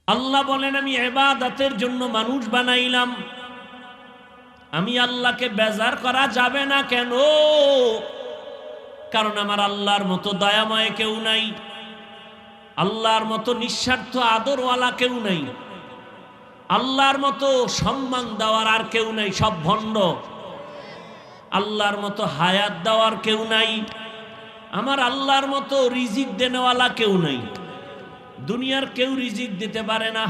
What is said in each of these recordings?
আল্লাহ বলেন, আমি ইবাদতের জন্য মানুষ বানাইলাম। আমি আল্লাহকে বেজার করা যাবে না কেন? কারণ আমার আল্লাহর মতো দয়াময় কেউ নাই, আল্লাহর মতো নিঃস্বার্থ আদরওয়ালা কেউ নাই, আল্লাহর মতো সম্মান দেওয়ার আর কেউ নাই, সব ভণ্ড। আল্লাহর মতো হায়াত দেওয়ার কেউ নাই, আমার আল্লাহর মতো রিজিক দেনেওয়ালা কেউ নাই। দুনিয়ার কেউ রিজিক দিতে পারে না।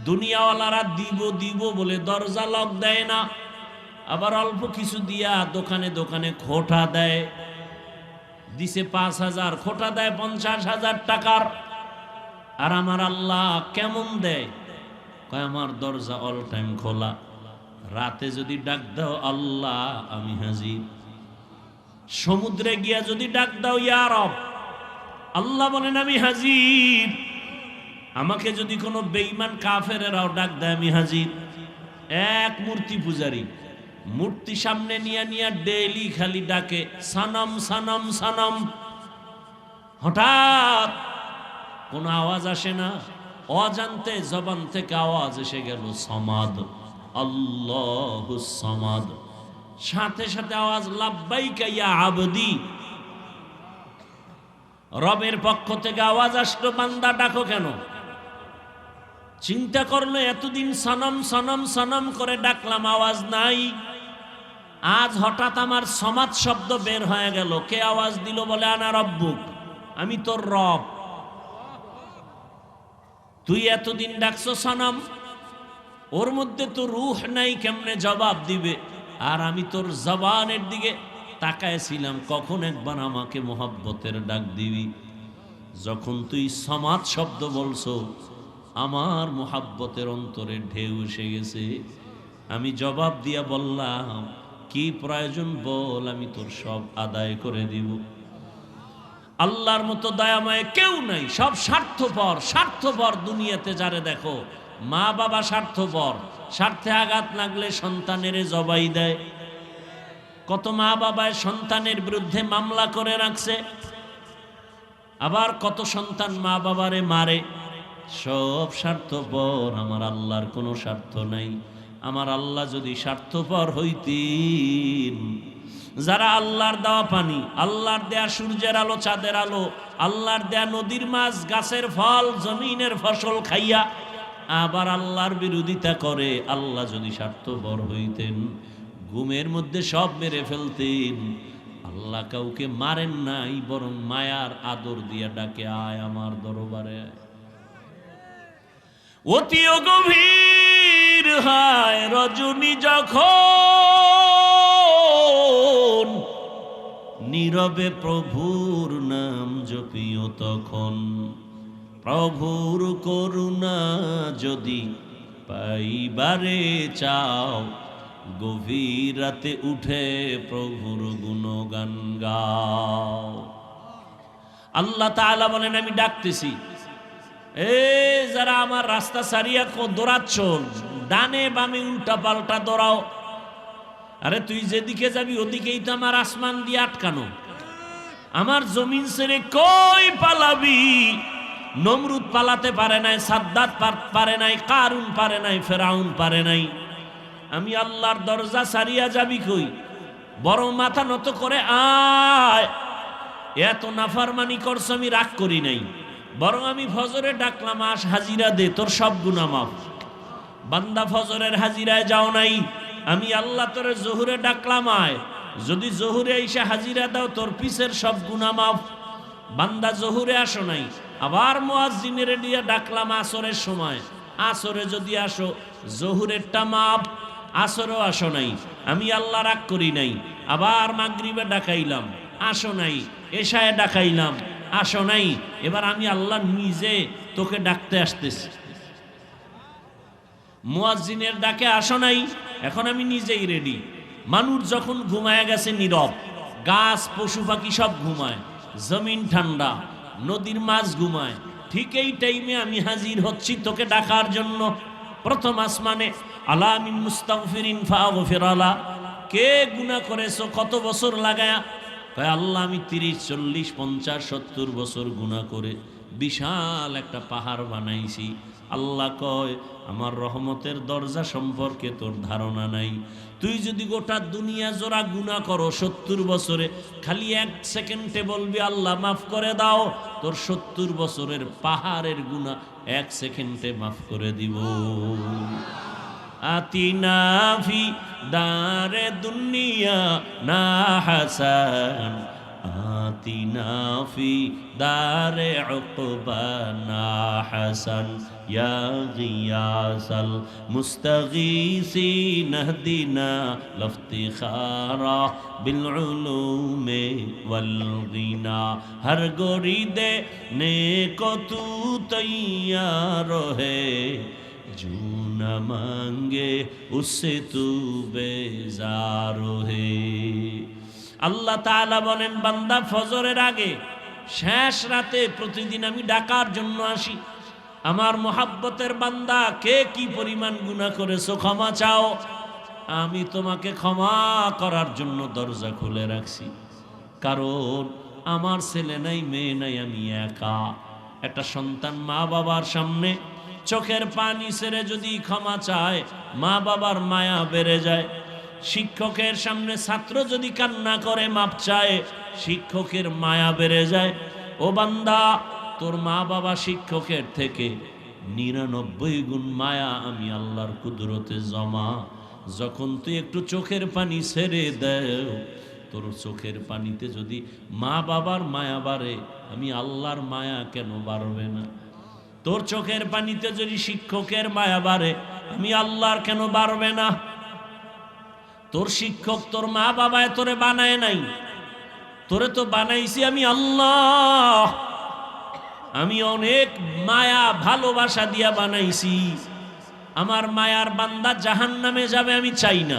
দুনিয়াওয়ালারা দিব দিব বলে দরজা লক দেয় না, আবার অল্প কিছু দিয়া দোকানে দোকানে খোটা দেয়। দিছে ৫,০০০, খোটা দেয় ৫০,০০০ টাকার। আর আমার আল্লাহ কেমন দেয়? কয় আমার দরজা অল টাইম খোলা, রাতে যদি ডাক দাও আল্লাহ আমি হাজির। সমুদ্রে গিয়া যদি ডাক দাও ইয়া রব, আল্লাহ বলেন আমি হাজির। আমাকে যদি কোনো বেঈমান কাফেরেরাও ডাক দেয় আমি হাজির। এক মূর্তি পূজারী মূর্তি সামনে নিয়ে নিয়ে ডেইলি খালি ডাকে সানম সানম সানম। হঠাৎ কোনো আওয়াজ আসে না, অজান্তে জবান থেকে আওয়াজ এসে গেল সমাদ, আল্লাহুস সমাদ। সাথে সাথে আওয়াজ লাব্বাইকা ইয়া আবদি। রবের পক্ষ থেকে আওয়াজ আসলো, বান্দা ডাকো কেন? চিন্তা করলো এতদিন সনম সনম সনম করে ডাকলাম, আওয়াজ নাই। আজ হঠাৎ আমার সমাদ শব্দ বের হয়ে গেল। কে আওয়াজ দিল? বলে আনা রব্বুক, আমি তোর রব। তুই এতদিন ডাকছো সনম, ওর মধ্যে তো রূহ নাই, কেমনে জবাব দিবে? আর আমি তোর জবানের দিকে তাকায়ছিলাম, কখন একবার আমাকে মোহাব্বতের ডাক দিবি। যখন তুই সমাদ শব্দ বলছো, আমার মোহাব্বতের অন্তরে ঢেউ এসে গেছে। আমি জবাব দিয়া বললাম, কি প্রয়োজন বল, আমি তোর সব আদায় করে দিব। আল্লাহর মতো দয়াময় কেউ নাই, সব স্বার্থপর। স্বার্থপর দুনিয়াতে যারে দেখো, মা বাবা স্বার্থপর। স্বার্থে আঘাত লাগলে সন্তানের জবাই দেয়। কত মা বাবায় সন্তানের বিরুদ্ধে মামলা করে রাখছে, আবার কত সন্তান মা বাবারে মারে। সব স্বার্থপর, আমার আল্লাহর কোনো স্বার্থ নাই। আমার আল্লাহ যদি স্বার্থপর হইতেন, যারা আল্লাহর দেওয়া পানি, আল্লাহর দেয়া সূর্যের আলো, চাঁদের আলো, আল্লাহর দেয়া নদীর মাছ, গাছের ফল, জমিনের ফসল খাইয়া আবার আল্লাহর বিরোধিতা করে, আল্লাহ যদি স্বার্থপর হইতেন, ঘুমের মধ্যে সব মেরে ফেলতেন। আল্লাহ কাউকে মারেন নাই, বরং মায়ার আদর দিয়া ডাকে, আয় আমার দরবারে। অতি গভীর হয় রজনী যখন, নীরবে প্রভুর নাম জপিও তখন। প্রভুর করুণা যদি পাইবারে চাও, গভীর রাতে উঠে প্রভুর গুণগান গাও। আল্লাহ তাআলা বলেন, আমি ডাকতেছি, যারা আমার রাস্তা সারিয়া দৌড়াচ্ছ, ডানে বামে উল্টা পাল্টা দৌড়াও। আরে তুই যেদিকে যাবি ওদিকেই তো আমার আসমান দিয়ে আটকানো। আমার জমিন ছেড়ে কই পালাবি? নমরুদ পালাতে পারে নাই, সাদ্দাত পারে নাই, কারুন পারে নাই, ফেরাউন পারে নাই। আমি আল্লাহর দরজা সারিয়া যাবি কই? বরং মাথা নত করে আয়। এত নাফরমানি করছ, আমি রাগ করি নাই, বরং আমি ফজরে ডাকলাম, আস হাজিরা দে, তোর সব গুনাহ মাফ। বান্দা ফজরের হাজিরায় যাও নাই, আমি আল্লাহ তোরে জোহরে ডাকলাম, আয়। যদি জোহরে এসে হাজিরা দাও, তোর পিছের সব গুনাহ মাফ। বান্দা জোহরে আসো নাই, আবার মুয়াজ্জিনের দিয়া ডাকলাম আসরের সময়, আসরে যদি আসো, জোহরেরটা মাফ। আসরেও আসো নাই, আমি আল্লাহ রাগ করি নাই। আবার মাগরিবে ডাকাইলাম, আসো নাই। এশায়ে ডাকাইলাম, আসো নাই। এবার আমি আল্লাহ নিজে তোকে ডাকতে আসতেছি। মুয়াজ্জিনের ডাকে আসো নাই, এখন আমি নিজেই রেডি। মানুষ যখন ঘুমায় গেছে নীরব, গাছ পশু পাখি সব ঘুমায়, জমিন ঠান্ডা, নদীর মাছ ঘুমায়, ঠিক এই টাইমে আমি হাজির হচ্ছি তোকে ডাকার জন্য। প্রথম আসমানে, আলা মিন মুস্তাগফিরিন ফাগফির আলা। কে গুনাহ করেছো কত বছর লাগায়া? কয় আল্লাহ আমি 30, 40, 50, 70 বছর গুনাহ করে বিশাল একটা পাহাড় বানাইছি, আল্লাহ কয় আমার রহমতের দরজা সম্পর্কে তোর ধারণা নাই। তুই যদি গোটা দুনিয়া জোড়া গুনাহ করো 70 বছরে, খালি 1 সেকেন্ডে বলবি আল্লাহ মাফ করে দাও, তোর 70 বছরের পাহাড়ের গুনাহ 1 সেকেন্ডে মাফ করে দিব। আতিনা ফি দারে দুনিয়া না হাসান, আতিনা ফি দারে উকবা না হাসান, ইয়া গিয়াসাল মুস্তাগীসিন ইহদিনা লফতিখারা বিল উলুমে ওয়াল গিনা। হর গরিদে নেকো তু তৈয়ার হে, जो न मांगे उससे तू बेजार है। আল্লাহ তাআলা বলেন, বান্দা ফজরের আগে শেষ রাতে প্রতিদিন আমি ডাকার জন্য আসি। আমার মোহাব্বতের বান্দা, কে কি পরিমাণ গুনাহ করেছো ক্ষমা চাও, আমি তোমাকে ক্ষমা করার জন্য দরজা খুলে রাখছি। কারণ আমার ছেলে নাই, মেয়ে নাই, আমি একা। একটা সন্তান মা বাবার সামনে চোখের পানি ছেড়ে যদি ক্ষমা চায়, মা বাবার মায়া বেড়ে যায়। শিক্ষকের সামনে ছাত্র যদি কান্না করে মাপ চায়, শিক্ষকের মায়া বেড়ে যায়। ও বান্দা, তোর মা বাবা শিক্ষকের থেকে 99 গুণ মায়া আমি আল্লাহর কুদরতে জমা। যখন তুই একটু চোখের পানি ছেড়ে দেও, তোর চোখের পানিতে যদি মা বাবার মায়া বাড়ে, আমি আল্লাহর মায়া কেন বাড়বে না? তোর চোখের পানিতে যদি শিক্ষকের মায়া বাড়ে, আমি আল্লাহর কেন বাড়বে না? তোর শিক্ষক তোর মা বাবায় তোরে বানায় নাই, তোরে তো বানাইছি আমি আল্লাহ। আমি অনেক মায়া ভালোবাসা দিয়া বানাইছি। আমার মায়ার বান্দা জাহান্নামে যাবে আমি চাই না,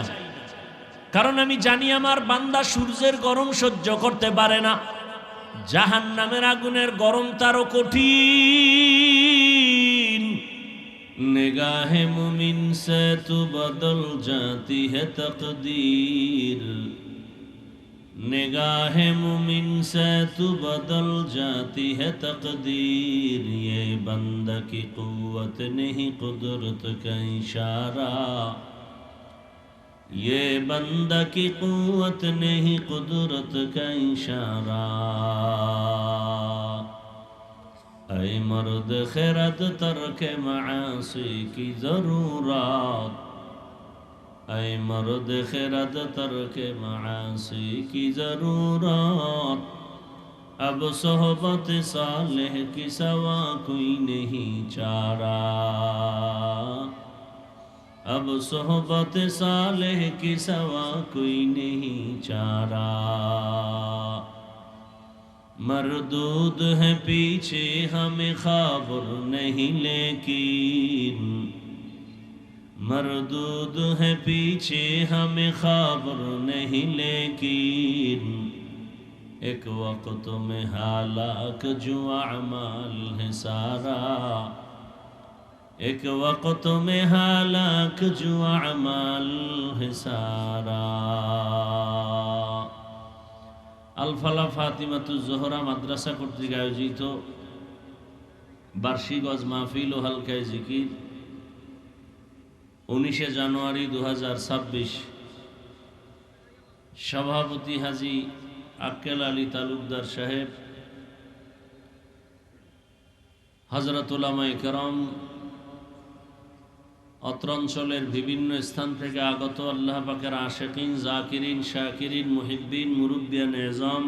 কারণ আমি জানি আমার বান্দা সূর্যের গরম সহ্য করতে পারে না। জাহান্নামের আগুনের গরম তারও কঠিন। निगाहे मुमिन से तू बदल जाती है तकदीर, निगाहे मुमिन से तू बदल जाती है तकदीर। ये बंदा की कुव्वत नहीं कुदरत का इशारा, ये बंदा की कुव्वत नहीं कुदरत का इशारा। ऐ मर्द खैरत तर्क मासी की जरूरत, ऐ मर्द खैरत तर्क मासी की जरूरत। अब सोहबत सालेह की सवा कोई नहीं चारा, अब सोहबत सालेह की सवा कोई नहीं चारा। मरदूद है पीछे हमें खबर नहीं लेकिन, मरदूद है पीछे हमें खबर नहीं लेकिन। एक वक्त में हालाक जो अमाल है सारा, एक वक्त में हालाक जो अमाल है सारा। আলফালা ফাতিমাতুজ জোহরা মাদ্রাসা কর্তৃক আয়োজিত বার্ষিক ওয়াজ মাহফিল ও হালকায়ে জিকির 19 জানুয়ারি 2026। সভাপতি হাজী আক্কেল আলী তালুকদার সাহেব, হযরত উলামায়ে কেরাম, অত্র অঞ্চলের বিভিন্ন স্থান থেকে আগত আল্লাহ পাকের আশিকিন, জাকিরিন, শাকিরিন, মুহিব্বিন, মুরব্বিয়ান এজাম,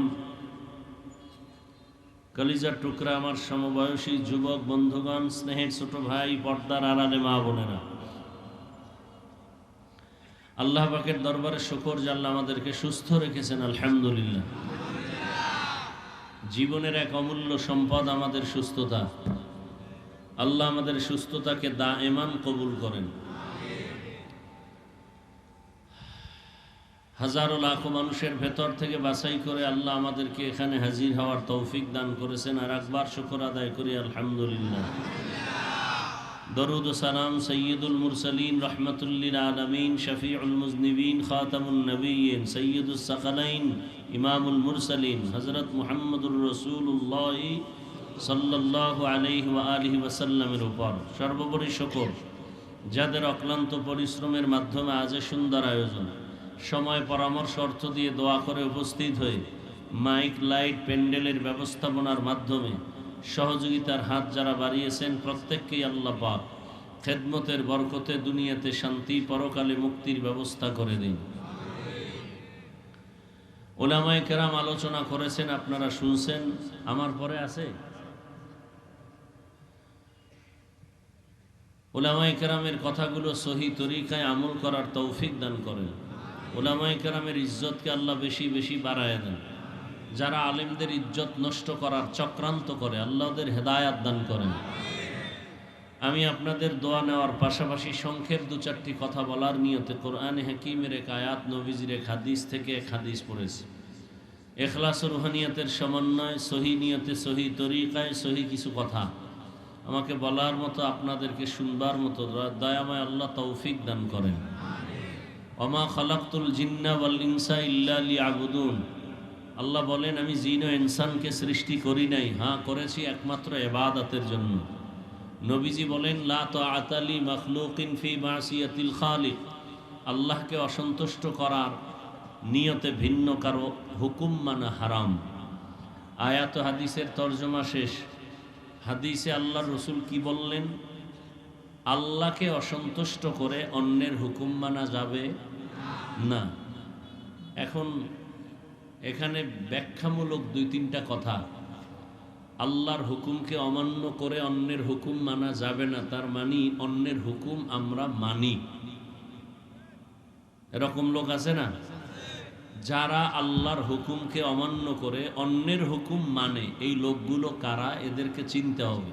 কলিজার টুকরা আমার সমবয়সী যুবক বন্ধুগণ, স্নেহের ছোট ভাই, পর্দার আড়ালে মা বোনেরা, আল্লাহ পাকের দরবারে শুকর যে আল্লাহ আমাদেরকে সুস্থ রেখেছেন, আলহামদুলিল্লাহ। জীবনের এক অমূল্য সম্পদ আমাদের সুস্থতা। আল্লাহ আমাদের সুস্থতাকে দায়েমান কবুল করেন। হাজারো লাখো মানুষের ভেতর থেকে বাছাই করে আল্লাহ আমাদেরকে এখানে হাজির হওয়ার তৌফিক দান করেছেন। আর একবার শুকর আদায় করি আলহামদুলিল্লাহ। দরুদ ও সালাম সৈয়দুল মুরসালিন রহমাতুল লিল আলামিন, শফিউল মুজনিবিন, খাতামুন নবিয়্যিন, সৈয়দুস সাকালাইন, ইমামুল মুরসালিন হযরত মুহাম্মদুর রাসূলুল্লাহ সাল্লাল্লাহু আলাইহি ওয়া আলিহি ওয়াসাল্লামের উপর। সর্বোপরি শকর যাদের অক্লান্ত পরিশ্রমের মাধ্যমে আজ সুন্দর আয়োজন, সময় পরামর্শ অর্থ দিয়ে দোয়া করে উপস্থিত হয়ে মাইক লাইট প্যান্ডেলের ব্যবস্থাপনার মাধ্যমে সহযোগিতার হাত যারা বাড়িয়েছেন প্রত্যেককেই আল্লাহ পাক খেদমতের বরকতে দুনিয়াতে শান্তি, পরকালে মুক্তির ব্যবস্থা করে দিন। উলামায়ে কেরাম আলোচনা করেছেন, আপনারা শুনছেন। আমার পরে আছে উলামায়ে কেরামের কথাগুলো সহি তরিকায় আমল করার তৌফিক দান করেন। উলামায়ে কেরামের ইজ্জতকে আল্লাহ বেশি বেশি বাড়ায় দেন। যারা আলেমদের ইজ্জত নষ্ট করার চক্রান্ত করে আল্লাহ ওদের হেদায়াত দান করেন। আমি আপনাদের দোয়া নেওয়ার পাশাপাশি সংক্ষেপ দু চারটি কথা বলার নিয়তে কোরআনে হাকিমের এক আয়াত, নবীজির এক হাদিস থেকে এক হাদিস পড়েছি। এখলাস ও রুহানিয়াতের সমন্বয়, সহি নিয়তে, সহি তরিকায়, সহি কিছু কথা আমাকে বলার মতো, আপনাদেরকে শুনবার মতো দয়াময় আল্লাহ তৌফিক দান করেন। ওমা খালাকতুল জিন্না ওয়াল ইনসা ইল্লা লিয়াবুদুন। আল্লাহ বলেন, আমি জিন ও ইনসানকে সৃষ্টি করি নাই, হ্যাঁ করেছি একমাত্র ইবাদতের জন্য। নবীজি বলেন, লা তাআতা লি মাখলুকিন ফি মাসিয়াতিল খালিক। আল্লাহকে অসন্তুষ্ট করার নিয়তে ভিন্ন কারো হুকুম মানা হারাম। আয়াত ও হাদিসের তর্জমা শেষ। হাদিসে আল্লাহর রসুল কি বললেন? আল্লাহকে অসন্তুষ্ট করে অন্যের হুকুম মানা যাবে না। এখন এখানে ব্যাখ্যামূলক দুই তিনটা কথা। আল্লাহর হুকুমকে অমান্য করে অন্যের হুকুম মানা যাবে না, তার মানে অন্যের হুকুম আমরা মানি। এরকম লোক আছে না, যারা আল্লাহর হুকুমকে অমান্য করে অন্যের হুকুম মানে। এই লোকগুলো কারা, এদেরকে চিনতে হবে।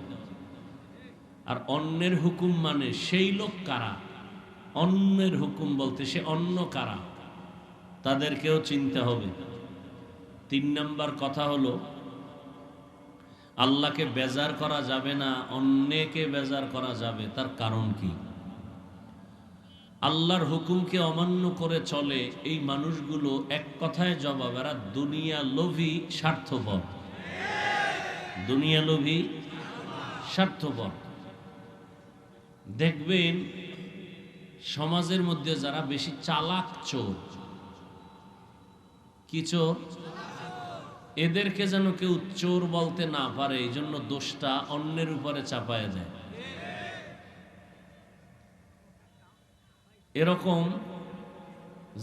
আর অন্যের হুকুম মানে সেই লোক কারা, অন্যের হুকুম বলতে সে অন্য কারা, তাদেরকেও চিনতে হবে। 3 নম্বর কথা হলো, আল্লাহকে বেজার করা যাবে না, অন্যকে বেজার করা যাবে। তার কারণ কি? আল্লাহর হুকুমকে অমান্য করে চলে এই মানুষগুলো এক কথায় জবাব, এরা দুনিয়া লোভী, স্বার্থপর। দুনিয়া লোভী, স্বার্থপর। দেখবেন সমাজের মধ্যে যারা বেশি চালাক চোর, কি চোর, এদেরকে যেন কেউ চোর বলতে না পারে, এই জন্য দোষটা অন্যের উপরে চাপায় দেয়। এরকম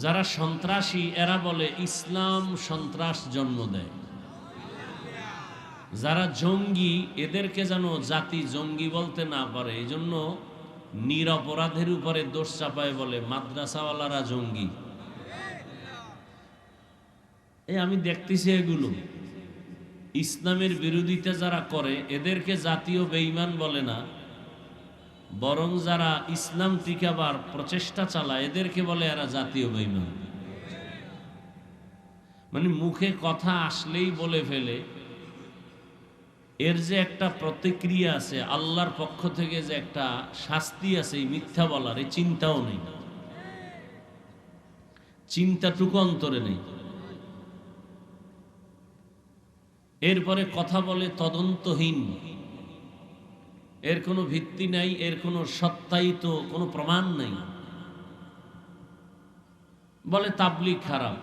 যারা সন্ত্রাসী, এরা বলে ইসলাম সন্ত্রাস জন্ম দেয়। যারা জঙ্গি, এদেরকে যেন জাতি জঙ্গি বলতে না পারে, এই জন্য নিরপরাধের উপরে দোষ চাপায়, বলে মাদ্রাসাওয়ালারা জঙ্গি। আমি দেখতেছি এগুলো ইসলামের বিরোধিতা যারা করে এদেরকে জাতীয় বেঈমান বলে না, বরং যারা ইসলাম টিকাবার প্রচেষ্টা চালায় এদেরকে বলে এরা জাতীয় বেঈমান। মানে মুখে কথা আসলেই বলে ফেলে। এর যে একটা প্রতিক্রিয়া আছে আল্লাহর পক্ষ থেকে, যে একটা শাস্তি আছে এই মিথ্যা বলার, এই চিন্তাও নেই, চিন্তাটুকু অন্তরে নেই। এরপরে কথা বলে তদন্তহীন, এর কোনো ভিত্তি নাই, এর কোনো সত্যায়িত কোনো প্রমাণ নাই। বলে তাবলীগ খারাপ।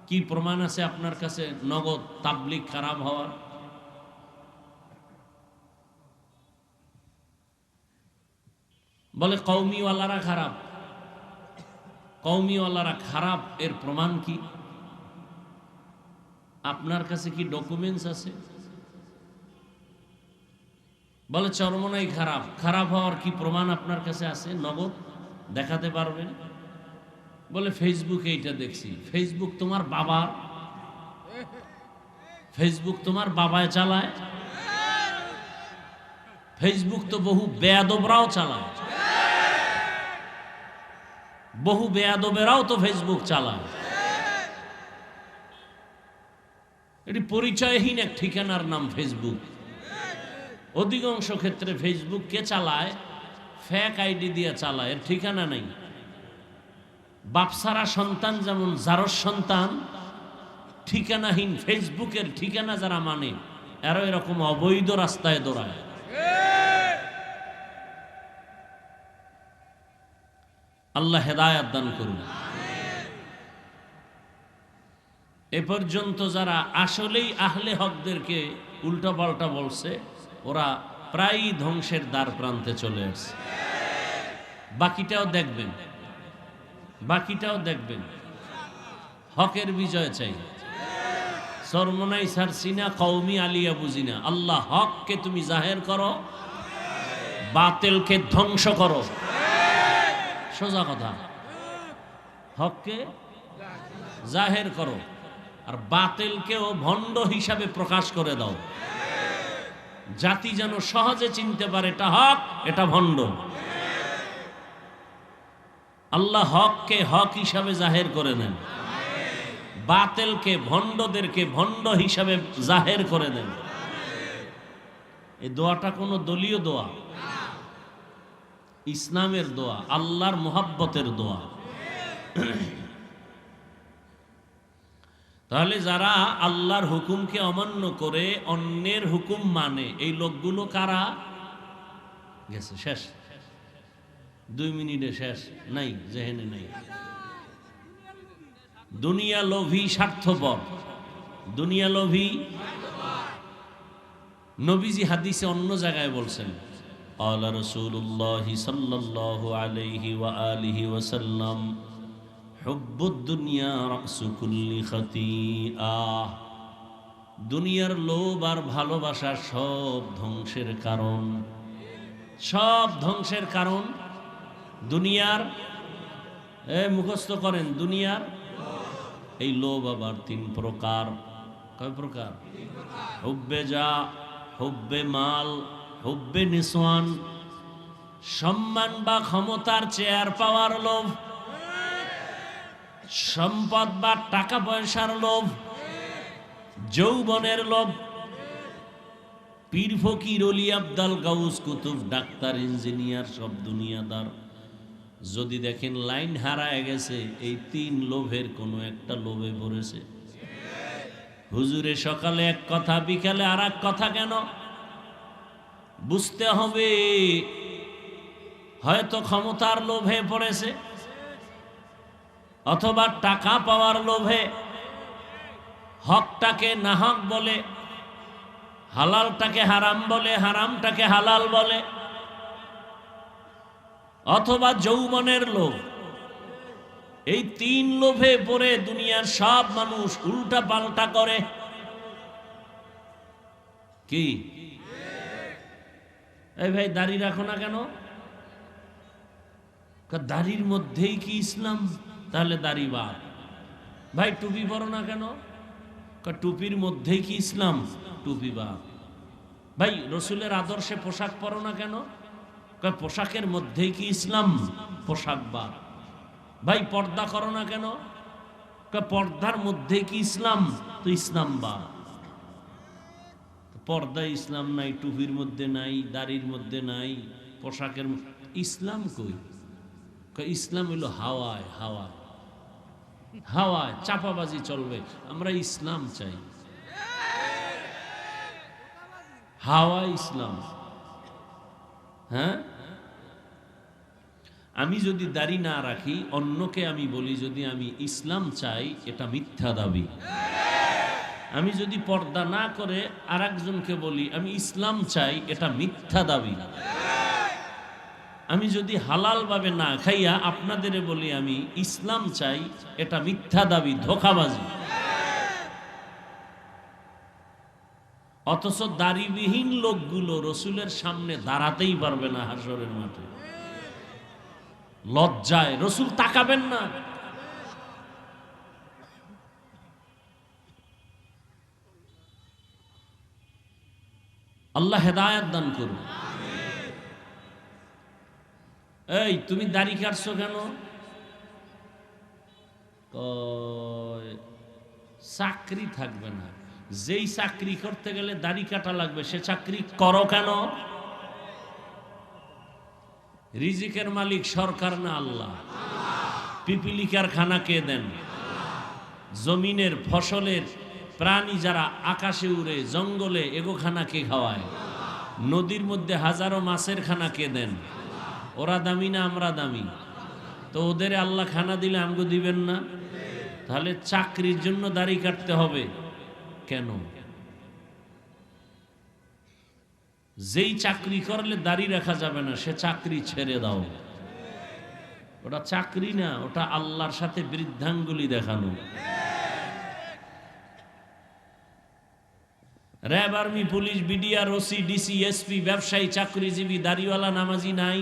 কি প্রমাণ আছে আপনার কাছে নগদ তাবলীগ খারাপ হওয়ার? বলে কওমিওয়ালারা খারাপ। কওমিওয়ালারা খারাপ, এর প্রমাণ কি? আপনার কাছে কি ডকুমেন্টস আছে? বলে চরমনাই খারাপ। খারাপ হওয়ার কি প্রমাণ আপনার কাছে আছে? নগদ দেখাতে পারবেন? বলে ফেসবুকে এইটা দেখছি। ফেসবুক তোমার বাবার? ফেসবুক তোমার বাবায় চালায়? ফেসবুক তো বহু বেয়াদবরাও চালায়, বহু বেয়াদবেরাও তো ফেসবুক চালায়। এটি পরিচয়হীন এক ঠিকানার নাম ফেসবুক। অধিকাংশ ক্ষেত্রে ফেসবুক কে চালায়? ফেক আইডি দিয়ে চালায়, এর ঠিকানা নেই। বাপসারা সন্তান যেমন জারস সন্তান, ঠিকানাহীন ফেসবুকের ঠিকানা যারা মানে এরা এরকম অবৈধ রাস্তায় দৌড়ায়। আল্লাহ হেদায়াত দান করুন। এ পর্যন্ত যারা আসলেই আহলে হকদেরকে উল্টা পাল্টা বলছে, ওরা প্রায় ধ্বংসের দ্বার প্রান্তে চলে আসছে। বাকিটাও দেখবেন, বাকিটাও দেখবেন। হকের বিজয় চাই। সরমনাই সারসিনা কওমি আলিয়া বুঝিনা। আল্লাহ হককে তুমি জাহের করো, বাতিলকে ধ্বংস করো। সোজা কথা, হককে জাহের করো আর বাতিলকেও ভণ্ড হিসাবে প্রকাশ করে দাও। জাতি যেন সহজে চিনতে পারে এটা হক, এটা ভণ্ড। আল্লাহ হককে হক হিসাবে জাহের করে নেন, বাতিলকে ভণ্ডদেরকে ভণ্ড হিসাবে জাহের করে দেন। এই দোয়াটা কোনো দলীয় দোয়া, ইসলামের দোয়া, আল্লাহর মোহাব্বতের দোয়া। তাহলে যারা আল্লাহর হুকুমকে অমান্য করে অন্যের হুকুম মানে, এই লোকগুলো কারা? গেছে, শেষ, 2 মিনিটে শেষ, নাই জেহেনে নাই। দুনিয়া লোভী, স্বার্থপর, দুনিয়া লোভী। নবীজি হাদিসে অন্য জায়গায় বলছেন, ক্বালা রাসূলুল্লাহ সাল্লাল্লাহু আলাইহি ওয়া আলিহি ওয়াসাল্লাম, হুব্বুদ দুনিয়া রাসু কুল্লি খাতিআহ। দুনিয়ার লোভ আর ভালোবাসা সব ধ্বংসের কারণ, সব ধ্বংসের কারণ। দুনিয়ার মুখস্থ করেন, দুনিয়ার এই লোভ আবার 3 প্রকার। কয় প্রকার? হুব্বে যা, হুব্বে মাল, হুব্বে নিসওয়ান। সম্মান বা ক্ষমতার চেয়ার পাওয়ার লোভ, সম্পদ বা টাকা পয়সার লোভ, যৌবনের লোভ। পীর ফকির অলি আবদাল গাউস কুতুব ডাক্তার ইঞ্জিনিয়ার সব দুনিয়াদার। যদি দেখেন লাইন হারায় গেছে, এই 3 লোভের কোনো একটা লোভে পড়েছে। হুজুরে সকালে এক কথা, বিকালে আর এক কথা কেন? বুঝতে হবে হয়তো ক্ষমতার লোভে পড়েছে, অথবা টাকা পাওয়ার লোভে হকটাকে নাহক বলে, হালালটাকে হারাম বলে, হারামটাকে হালাল বলে, অথবা যৌবনের লোভ। এই 3 লোভে পড়ে দুনিয়ার সব মানুষ উল্টা পাল্টা করে। কি এই ভাই দাড়ি রাখো না কেন? দাড়ির মধ্যেই কি ইসলাম? তাহলে দাড়ি বাদ। ভাই টুপি পরো না কেন? টুপির মধ্যেই কি ইসলাম? টুপি বাদ। ভাই রসুলের আদর্শে পোশাক পরো না কেন? পোশাকের মধ্যেই কি ইসলাম? পোশাক বাদ। ভাই পর্দা করো না কেন? পর্দার মধ্যে কি ইসলাম? তো ইসলাম বাদ। পর্দা ইসলাম নাই, টুপির মধ্যে নাই, দাড়ির মধ্যে নাই, পোশাকের ইসলাম কই? ইসলাম হইল হাওয়ায়, হাওয়ায়, হাওয়ায় চাপাবাজি চলবে। আমরা ইসলাম চাই, হাওয়া ইসলাম। হ্যাঁ, আমি যদি দাড়ি না রাখি, অন্যকে আমি বলি যদি আমি ইসলাম চাই, এটা মিথ্যা দাবি। আমি যদি পর্দা না করে আরেকজনকে বলি আমি ইসলাম চাই, এটা মিথ্যা দাবি। আমি যদি হালাল ভাবে না খাইয়া আপনাদের বলি আমি ইসলাম চাই, এটা মিথ্যা দাবি, ধোঁকাবাজি। অথচ দাড়িবিহীন লোকগুলো রসুলের সামনে দাঁড়াতেই পারবে না হাসরের মাঠে, লজ্জায় রসুল তাকাবেন না। আল্লাহ হেদায়েত দান করুন। এই তুমি দাড়ি কাটছো কেন? চাকরি থাকবে না। যেই চাকরি করতে গেলে দাড়ি কাটা লাগবে, সে চাকরি করো কেন? রিজিকের মালিক সরকার না আল্লাহ? পিপিলিকার খানা কে দেন? জমিনের ফসলের প্রাণী যারা আকাশে উড়ে, জঙ্গলে, এগো খানা কে খাওয়ায়? নদীর মধ্যে হাজারো মাছের খানা কে দেন? ওরা দামি না আমরা দামি? তো ওদের আল্লাহ খানা দিলে আমগো দিবেন না? তাহলে চাকরির জন্য দাড়ি কাটতে হবে কেন? যেই চাকরি করলে দাড়ি রাখা যাবে না সে চাকরি ছেড়ে দাও। ওটা চাকরি না, ওটা আল্লাহর সাথে বৃদ্ধাঙ্গুলি দেখানো। RAB, army, police, BDR, OC, DC, SP, ব্যবসায়ী, চাকরিজীবী, দাড়িওয়ালা, নামাজি নাই?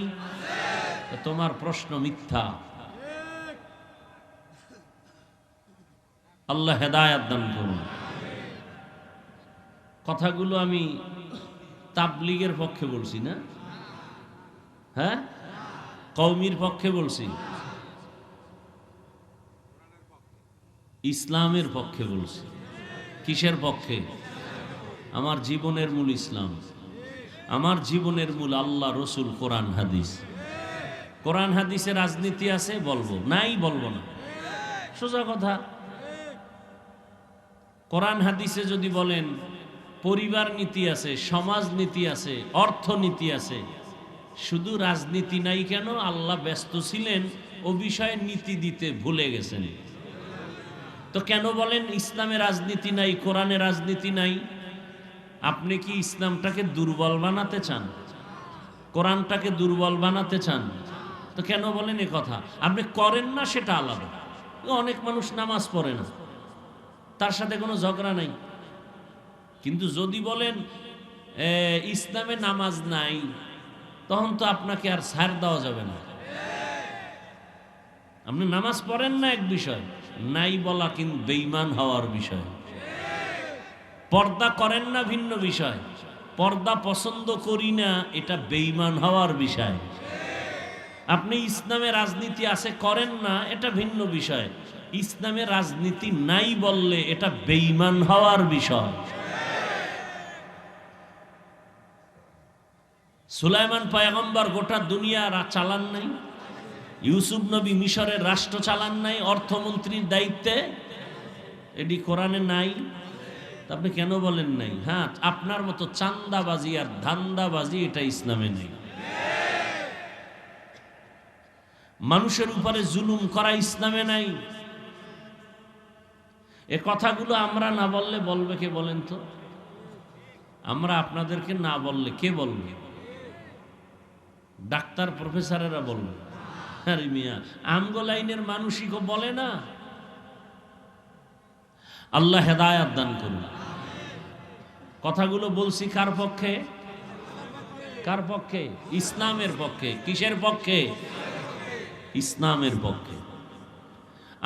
তোমার প্রশ্ন মিথ্যা। আল্লাহ হেদায়াত দান করুন। কথাগুলো আমি তাবলীগের পক্ষে বলছি না, হ্যাঁ, কওমির পক্ষে বলছি, ইসলামের পক্ষে বলছি। কিসের পক্ষে? আমার জীবনের মূল ইসলাম, আমার জীবনের মূল আল্লাহ, রসুল, কোরআন, হাদিস। কোরআন হাদিসে রাজনীতি আছে বলবো, নাই বলবো না, সোজা কথা। কোরআন হাদিসে যদি বলেন পরিবার নীতি আছে, সমাজ নীতি আছে, অর্থনীতি আছে, শুধু রাজনীতি নাই কেন? আল্লাহ ব্যস্ত ছিলেন ও বিষয়ে নীতি দিতে ভুলে গেছেন। তো কেন বলেন ইসলামে রাজনীতি নাই, কোরআনে রাজনীতি নাই? আপনি কি ইসলামটাকে দুর্বল বানাতে চান? কোরআনটাকে দুর্বল বানাতে চান? তো কেন বলেন এ কথা? আপনি করেন না সেটা আলাদা। অনেক মানুষ নামাজ পড়ে না, তার সাথে কোনো ঝগড়া নাই। কিন্তু যদি বলেন ইসলামে নামাজ নাই, তখন তো আপনাকে আর ছাড় দেওয়া যাবে না। আপনি নামাজ পড়েন না এক বিষয়, নাই বলা কিন্তু বেঈমান হওয়ার বিষয়। পর্দা করেন না ভিন্ন বিষয়, পর্দা পছন্দ করি না এটা বেঈমান হওয়ার বিষয়। আপনি ইসলামে রাজনীতি আছে করেন না এটা ভিন্ন বিষয়, ইসলামে রাজনীতি নাই বললে এটা বেঈমান হওয়ার বিষয়। সুলাইমান পয়গম্বর গোটা দুনিয়া চালান নাই? ইউসুফ নবী মিশরের রাষ্ট্র চালান নাই অর্থমন্ত্রীর দায়িত্বে? এটি কোরআনে নাই? আপনি কেন বলেন নাই? হ্যাঁ, আপনার মতো চান্দাবাজি আর ধান্দাবাজি এটা ইসলামে নেই। মানুষের উপরে জুলুম করা ইসলামে নাই। এ কথাগুলো আমরা না বললে বলবে কে বলেন তো? আমরা আপনাদেরকে না বললে কে বলবে? ডাক্তার প্রফেসরেরা বলবে। আরে মিয়া, আমগো লাইনের মানুষই কো বলে না। আল্লাহ হেদায়াত দান করুন। কথাগুলো বলছি কার পক্ষে? কার পক্ষে? ইসলামের পক্ষে। কিসের পক্ষে? ইসলামের পক্ষে।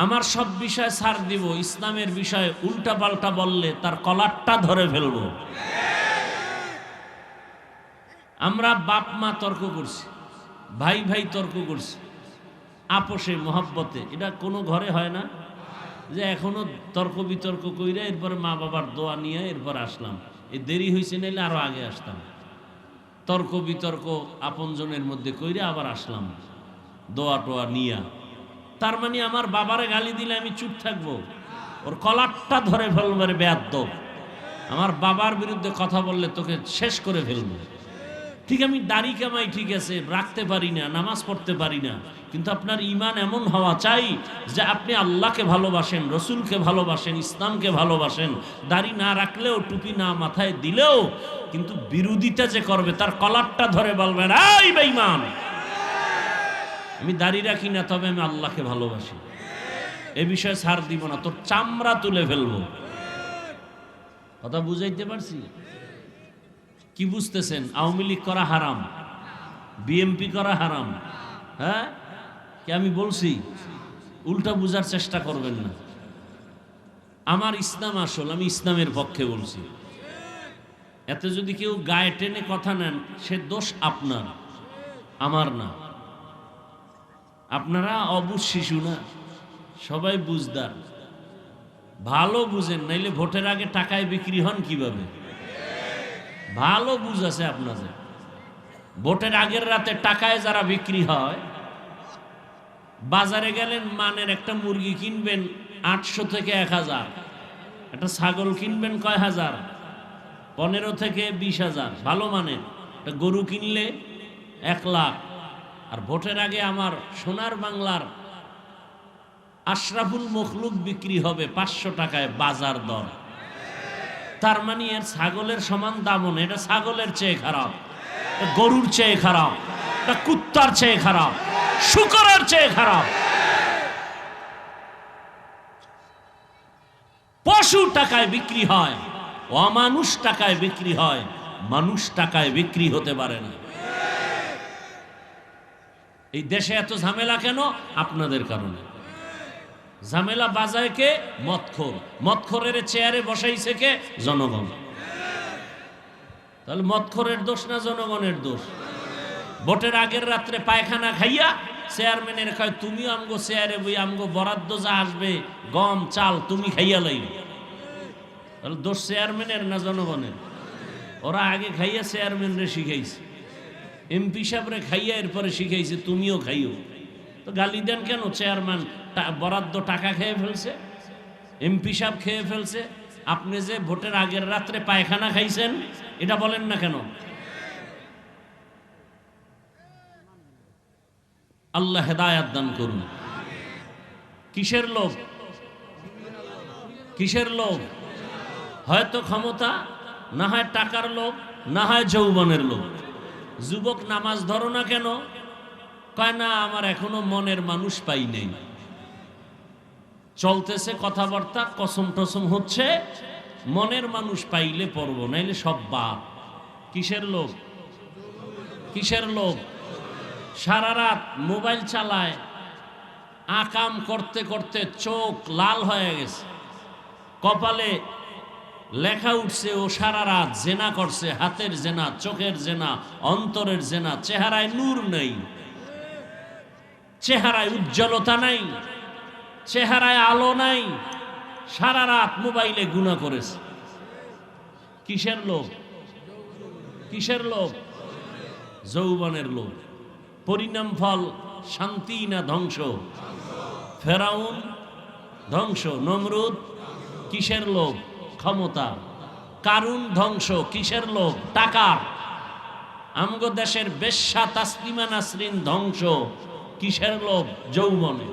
আমার সব বিষয় ছাড় দিব, ইসলামের বিষয়ে উল্টা পাল্টা বললে তার কলারটা ধরে ফেলবো। আমরা বাপ মা তর্ক করছি, ভাই ভাই তর্ক করছি, আপোষে মহব্বতে। এটা কোনো ঘরে হয় না যে এখনো তর্ক বিতর্ক কইরা এরপরে মা বাবার দোয়া নিয়ে এরপর আসলাম। এই দেরি হয়েছে, নাইলে আরো আগে আসতাম। তর্ক বিতর্ক আপনজনের মধ্যে কইরা আবার আসলাম দোয়া টোয়া নিয়া। তার মানে আমার বাবারে গালি দিলে আমি চুপ থাকবো? ওর কলারটা ধরে ফেলবো। বেয়াদ্দপ, আমার বাবার বিরুদ্ধে কথা বললে তোকে শেষ করে ফেলবো। ঠিক, আমি দাড়ি কামাই, ঠিক আছে, রাখতে পারি না, নামাজ পড়তে পারি না, কিন্তু আপনার ঈমান এমন হওয়া চাই যে আপনি আল্লাহকে ভালোবাসেন, রসুলকে ভালোবাসেন, ইসলামকে ভালোবাসেন। দাড়ি না রাখলেও, টুপি না মাথায় দিলেও, কিন্তু বিরোধিতা যে করবে তার কলারটা ধরে বলবেন, এই বেঈমান, আমি দাড়ি রাখি না, তবে আমি আল্লাহকে ভালোবাসি, এ বিষয়ে ছাড় দিব না, তোর চামড়া তুলে ফেলবো। কথা বুঝাইতে পারছি? কি বুঝতেছেন? আওয়ামী লীগ করা হারাম, বিএমপি করা হারাম। হ্যাঁ, কি আমি বলছি? উল্টা বুঝার চেষ্টা করবেন না। আমার ইসলাম আসল, আমি ইসলামের পক্ষে বলছি। এতে যদি কেউ গায়ে টেনে কথা নেন, সে দোষ আপনার, আমার না। আপনারা অবুঝ শিশু না, সবাই বুঝদার, ভালো বুঝেন, নাইলে ভোটের আগে টাকায় বিক্রি হন কিভাবে? ভালো বুঝ আছে আপনাদের। ভোটের আগের রাতে টাকায় যারা বিক্রি হয়, বাজারে গেলেন মানের একটা মুরগি কিনবেন 800 থেকে 1000, একটা ছাগল কিনবেন কয় হাজার? 15 থেকে 20,000 ভালো মানের। একটা গরু কিনলে 1 লাখ। আর ভোটের আগে আমার সোনার বাংলার আশরাফুল মখলুক বিক্রি হবে 500 টাকায় বাজার দর। তার মানে এর ছাগলের সমান দামও নেই। এটা ছাগলের চেয়ে খারাপ, গরুর চেয়ে খারাপ, এটা কুত্তার চেয়ে খারাপ, শুকরের চেয়ে খারাপ। পশু টাকায় বিক্রি হয়, অমানুষ টাকায় বিক্রি হয়, মানুষ টাকায় বিক্রি হতে পারে না। এই দেশে এত ঝামেলা কেন? আপনাদের কারণে। ঝামেলা বাজায় কে? মদখোর। মদখোরের চেয়ারে বসাইছে কে? জনগণ। তাহলে মদখোরের দোষ না জনগণের দোষ? ভোটের আগের রাত্রে পায়খানা খাইয়া চেয়ারম্যানের কয় তুমিও আমগো চেয়ারে বই আমগো বরাদ্দ যা আসবে গম চাল তুমি খাইয়া লাইবে। তাহলে দোষ চেয়ারম্যানের না জনগণের? ওরা আগে খাইয়া চেয়ারম্যানরে শিখাইছে, এমপি সাহেবরে খাইয়া এরপরে শিখাইছে তুমিও খাইও। তো গালি দেন কেন? চেয়ারম্যান বরাদ্দ টাকা খেয়ে ফেলছে, এমপি সাহেব খেয়ে ফেলছে, আপনি যে ভোটের আগের রাত্রে পায়খানা খাইছেন এটা বলেন না কেন? আল্লাহ হেদায়াত দান করুন। কিসের লোভ? কিসের লোভ? হয়তো ক্ষমতা, না হয় টাকার লোভ, না হয় যৌবনের লোভ। যুবক নামাজ ধরো না কেন? কয় না আমার এখনো মনের মানুষ পাই নেই। চলতেছে কথাবার্তা, কসম টসম হচ্ছে, মনের মানুষ পাইলে পড়ব, নাইলে সব বাদ। কিসের লোভ? কিসের লোভ? সারা রাত মোবাইল চালায়, আকাম করতে করতে চোখ লাল হয়ে গেছে, কপালে লেখা উঠছে ও সারা রাত জেনা করছে, হাতের জেনা, চোখের জেনা, অন্তরের জেনা। চেহারায় নূর নেই, চেহারায় উজ্জ্বলতা নাই, চেহারায় আলো নাই, সারা রাত মোবাইলে গুনাহ করেছে। কিসের লোভ? কিসের লোভ? যৌবনের লোভ। পরিণাম ফল শান্তি না ধ্বংস? ফেরাউন ধ্বংস, নমরুদ কিসের লোভ? ক্ষমতা। কারুন ধ্বংস, কিসের লোভ? টাকার। আমগো দেশের বেশ্যা তাসলিমা নাসরিন ধ্বংস, কিসের লোভ? যৌবনে।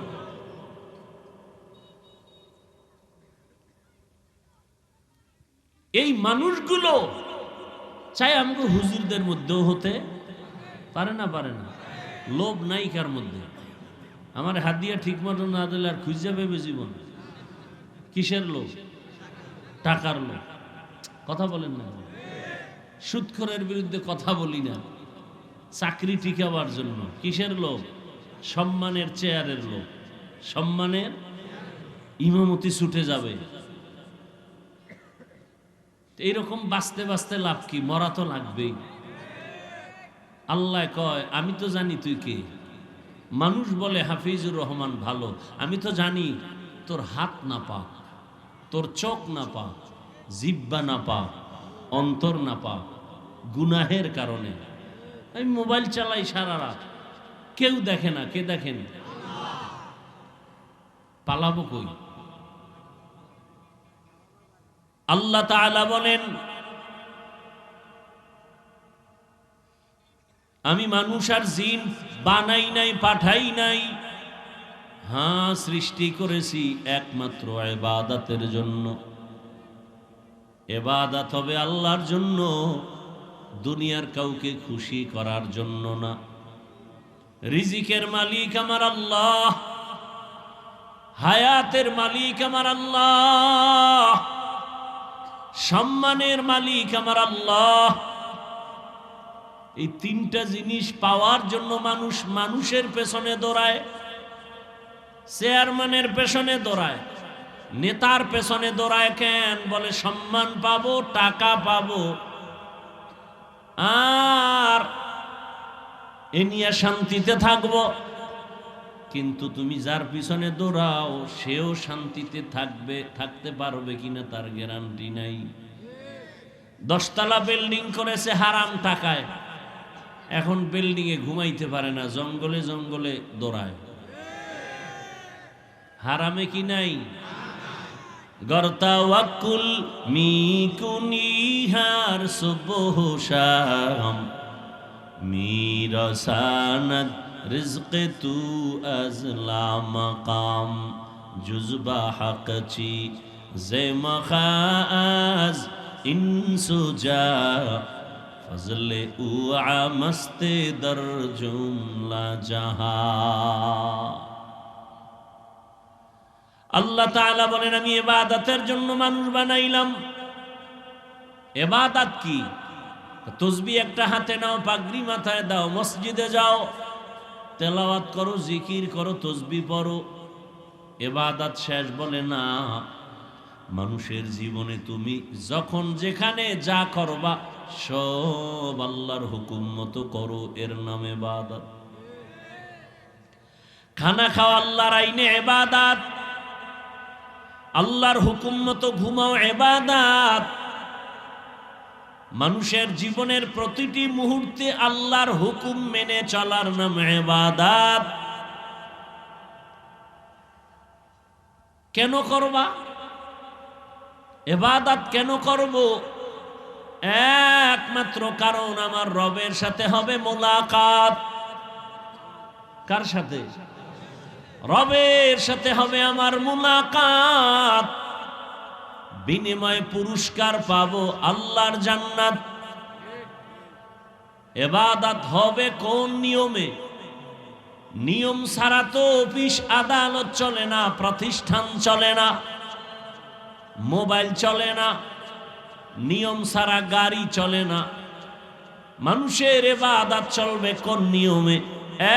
এই মানুষগুলো চাই আমগো হুজুরদের মধ্যেও হতে পারে না? পারে না? লোভ নাই কার মধ্যে? আমার হাত দিয়া ঠিক মতো না দিলে আর খুঁজে পাবে জীবন। কিসের লোভ? টাকার লোভ। কথা বলেন না? সুদখোরের বিরুদ্ধে কথা বলি না, চাকরি টিকাবার জন্য। কিসের লোভ? সম্মানের চেয়ারের লোভ। সম্মানের ইমামতি ছুটে যাবে। এইরকম বাঁচতে বাঁচতে লাভ কি? মরা তো লাগবেই। আল্লাহ কয় আমি তো জানি তুই কে। মানুষ বলে হাফিজুর রহমান ভালো, আমি তো জানি তোর হাত না পাক, তোর চোখ না পাক, জিহ্বা না পাক, অন্তর না পাক, গুনাহের কারণে। আমি মোবাইল চালাই সারা রাত, কেউ দেখে না। কে দেখেন? পালাবো কই? আল্লাহ তাআলা বলেন আমি মানুষ আর জিন বানাই নাই, পাঠাই নাই। হ্যাঁ, সৃষ্টি করেছি একমাত্র ইবাদতের জন্য। ইবাদত হবে আল্লাহর জন্য, দুনিয়ার কাউকে খুশি করার জন্য না। রিজিকের মালিক আমার আল্লাহ, হায়াতের মালিক আমার আল্লাহ, সম্মানের মালিক আমার আল্লাহ। এই তিনটা জিনিস পাওয়ার জন্য মানুষ মানুষের পেছনে দৌড়ায়, চেয়ারম্যানের পেছনে দৌড়ায়, নেতার পেছনে দৌড়ায়। কেন? বলে সম্মান পাবো, টাকা পাবো, আর এ নিয়ে শান্তিতে থাকবো। কিন্তু তুমি যার পিছনে দৌড়াও সেও শান্তিতে থাকতে পারবে কিনা তার গ্যারান্টি নাই। 10 তলা বিল্ডিং করেছে হারাম টাকায়, এখন বিল্ডিং এ ঘুমাইতে পারে না, জঙ্গলে জঙ্গলে দৌড়ায়। হারামে কি নাই? গরতাওয়াক্কুল মিকুনিহার সুবহ শাম মিরসানাদ রিজক তু আজলা মাকাম জুজবা হাকচি জেমখাজ ইনসুজা ফজলে উ আমস্তে দর জুমলা জাহা। আল্লাহ তাআলা বলেন আমি ইবাদতের জন্য মানুষ বানাইলাম। ইবাদত কি? তসবিহ একটা হাতে নাও, পাগড়ি মাথায় দাও, মসজিদে যাও, তেলাওয়াত করো, জিকির করো, তসবিহ পড়ো, ইবাদত শেষ? বলে না। মানুষের জীবনে তুমি যখন যেখানে যা করবা সব আল্লাহর হুকুম মতো করো, এর নাম ইবাদত। খানা খাওয়া আল্লাহর আইনে ইবাদত, আল্লাহর হুকুম মতো ঘুমাও ইবাদত। মানুষের জীবনের প্রতিটি মুহূর্তে আল্লাহর হুকুম মেনে চলার নাম ইবাদত। কেন করবা ইবাদত? কেন করব? একমাত্র কারণ আমার রবের সাথে হবে মোলাকাত। কার সাথে? রবের সাথে হবে আমার মুলাকাত। বিনিময়ে পুরস্কার পাবো আল্লাহর জান্নাত। ইবাদত হবে কোন নিয়মে? নিয়ম ছাড়া তো অফিস আদালত চলে না, প্রতিষ্ঠান চলে না, মোবাইল চলে না, নিয়ম ছাড়া গাড়ি চলে না। মানুষের ইবাদত চলবে কোন নিয়মে?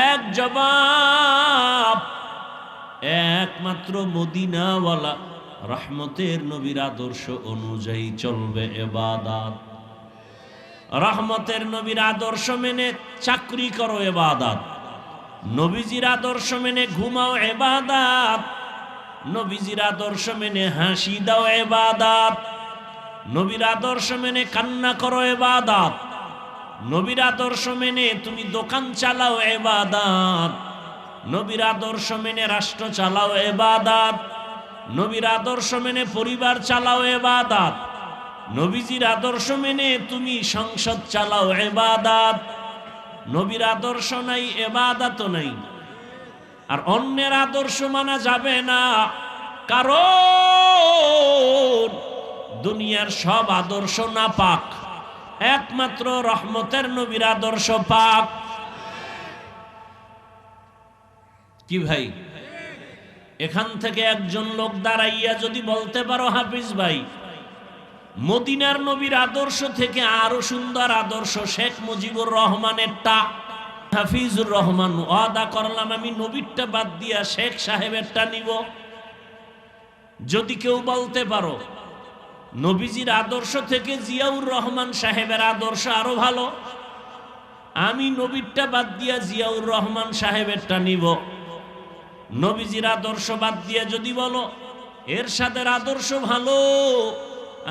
এক জবাব, একমাত্র মদিনাওয়ালা রহমতের নবীর আদর্শ অনুযায়ী চলবে ইবাদত। রহমতের নবীর আদর্শ মেনে চাকরি করো ইবাদত, নবীজির আদর্শ মেনে ঘুমাও ইবাদত, নবীজির আদর্শ মেনে হাসি দাও ইবাদত, নবীর আদর্শ মেনে কান্না করো ইবাদত, নবীর আদর্শ মেনে তুমি দোকান চালাও ইবাদত, নবীর আদর্শ মেনে রাষ্ট্র চালাও ইবাদত, নবীর আদর্শ মেনে পরিবার চালাও ইবাদত, নবীজির আদর্শ মেনে তুমি সংসদ চালাও ইবাদত। নবীর আদর্শ নাই, ইবাদত নাই। আর অন্যের আদর্শ মানা যাবে না, কারণ দুনিয়ার সব আদর্শ না পাক, একমাত্র রহমতের নবীর আদর্শ পাক। কি ভাই? এখান থেকে একজন লোক দাঁড়াইয়া যদি বলতে পারো হাফিজ ভাই, মদিনার নবীর আদর্শ থেকে আরো সুন্দর আদর্শ শেখ মুজিবুর রহমানেরটা, হাফিজুর রহমান ওয়াদা করলাম আমি নবীরটা বাদ দিয়া শেখ সাহেবেরটা নিব। যদি কেউ বলতে পারো নবীজির আদর্শ থেকে জিয়াউর রহমান সাহেবের আদর্শ আরো ভালো, আমি নবীরটা বাদ দিয়া জিয়াউর রহমান সাহেবেরটা নিব। নবীজির আদর্শ বাদ দিয়া যদি বলো এরশাদের আদর্শ ভালো,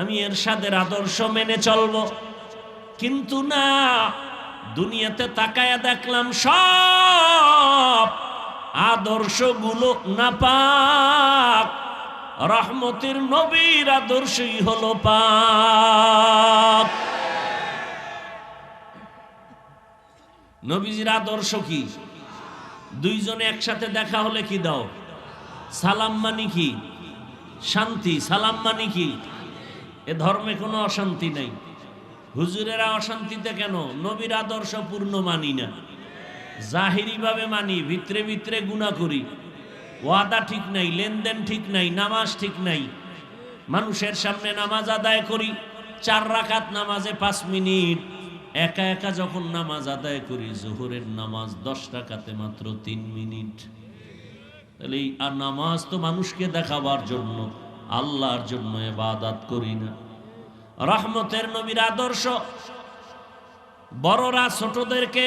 আমি এরশাদের আদর্শ মেনে চলবো। কিন্তু না, দুনিয়াতে তাকায়া দেখলাম সব আদর্শগুলো নাপাক, রহমতের নবীর আদর্শই হলো পাক। নবীজির আদর্শ কি? দুইজনে একসাথে দেখা হলে কি দাও? সালাম। মানে কি? শান্তি। সালাম মানে কি? এ ধর্মে কোনো অশান্তি নাই। হুজুরেরা অশান্তিতে কেন? নবীর আদর্শ পূর্ণ মানি না, জাহিরি ভাবে মানি, ভিতরে ভিতরে গুনাহ করি, ওয়াদা ঠিক নাই, লেনদেন ঠিক নাই, নামাজ ঠিক নাই। মানুষের সামনে নামাজ আদায় করি 4 রাকাত নামাজে 5 মিনিট, একা একা যখন নামাজ আদায় করি জোহরের নামাজ 10 রাকাতে মাত্র 3 মিনিট। তাহলে আর নামাজ তো মানুষকে দেখাবার জন্য, আল্লাহর জন্য ইবাদত করি না। রহমতের নবীর আদর্শ, বড়রা ছোটদেরকে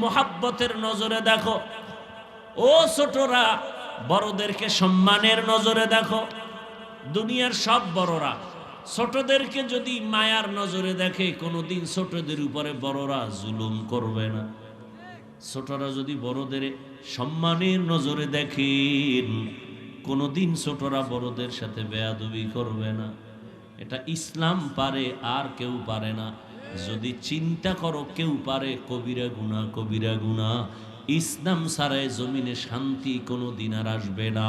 মোহাব্বতের নজরে দেখো, ও ছোটরা বড়দেরকে সম্মানের নজরে দেখো। দুনিয়ার সব বড়রা ছোটদেরকে যদি মায়ার নজরে দেখে, কোনোদিন ছোটদের উপরে বড়রা জুলুম করবে না। ছোটরা যদি বড়দের সম্মানের নজরে দেখেন, কোনোদিন ছোটরা বড়দের সাথে বেয়াদবি করবে না। এটা ইসলাম পারে, আর কেউ পারে না। যদি চিন্তা করো কেউ পারে, কবিরা গুনাহ, কবিরা গুনাহ। ইসলাম ছাড়াই জমিনে শান্তি কোনোদিন আর আসবে না।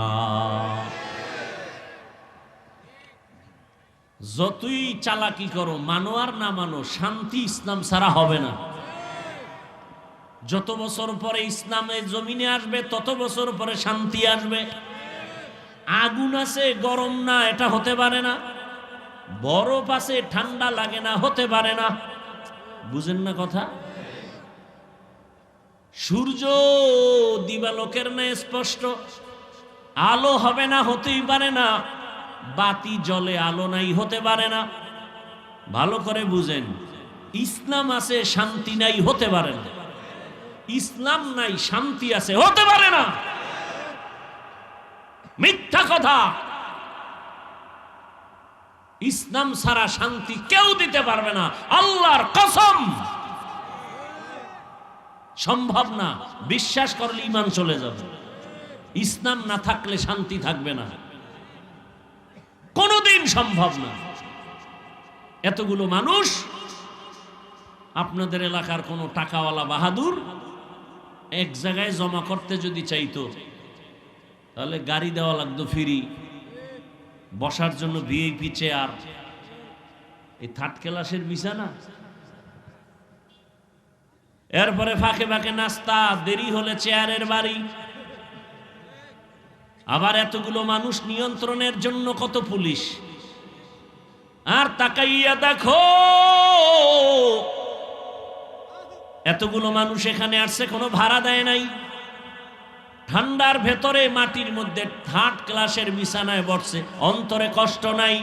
যতই চালাকি করো, মানো আর না মানো, শান্তি ইসলাম ছাড়া হবে না। যত বছর পরে ইসলামের জমিনে আসবে, তত বছর পরে শান্তি আসবে। আগুন আছে, গরম না, এটা হতে পারে না। বরফ আছে, ঠান্ডা লাগে না, হতে পারে না। বুঝেন না কথা? সূর্য দিবালোকের ন্যায় স্পষ্ট, আলো হবে না, হতেই পারে না। বাতি জ্বলে, আলো নাই, হতে পারে না। ভালো করে বুঝেন, ইসলাম আছে, শান্তি নাই, হতে পারে না। ইসলাম নাই, শান্তি আছে, হতে পারে না। মিথ্যা কথা। ইসলাম ছাড়া শান্তি কেউ দিতে পারবে না, আল্লাহর কসম। সম্ভব না। বিশ্বাস করলে ঈমান চলে যাবে। ইসলাম না থাকলে শান্তি থাকবে না, কোনোদিন সম্ভব না। এতগুলো মানুষ, আপনাদের এলাকার কোনো টাকাওয়ালা বাহাদুর এক জায়গায় জমা করতে যদি চাইতো, তাহলে গাড়ি দেওয়া লাগতো ফ্রি, বসার জন্য ভিআইপি চেয়ার, এই থার্ড ক্লাসের বিছানা, এরপরে ফাঁকে ফাঁকে নাস্তা, দেরি হলে চেয়ারের বাড়ি। আবার এতগুলো মানুষ নিয়ন্ত্রণের জন্য কত পুলিশ। আর তাকাইয়া দেখো, এতগুলো মানুষ এখানে আসছে, কোনো ভাড়া দেয় নাই। ঠান্ডার ভেতরে মাটির মধ্যে থার্ড ক্লাসের বিছানায় বসছে, অন্তরে কষ্ট নাই,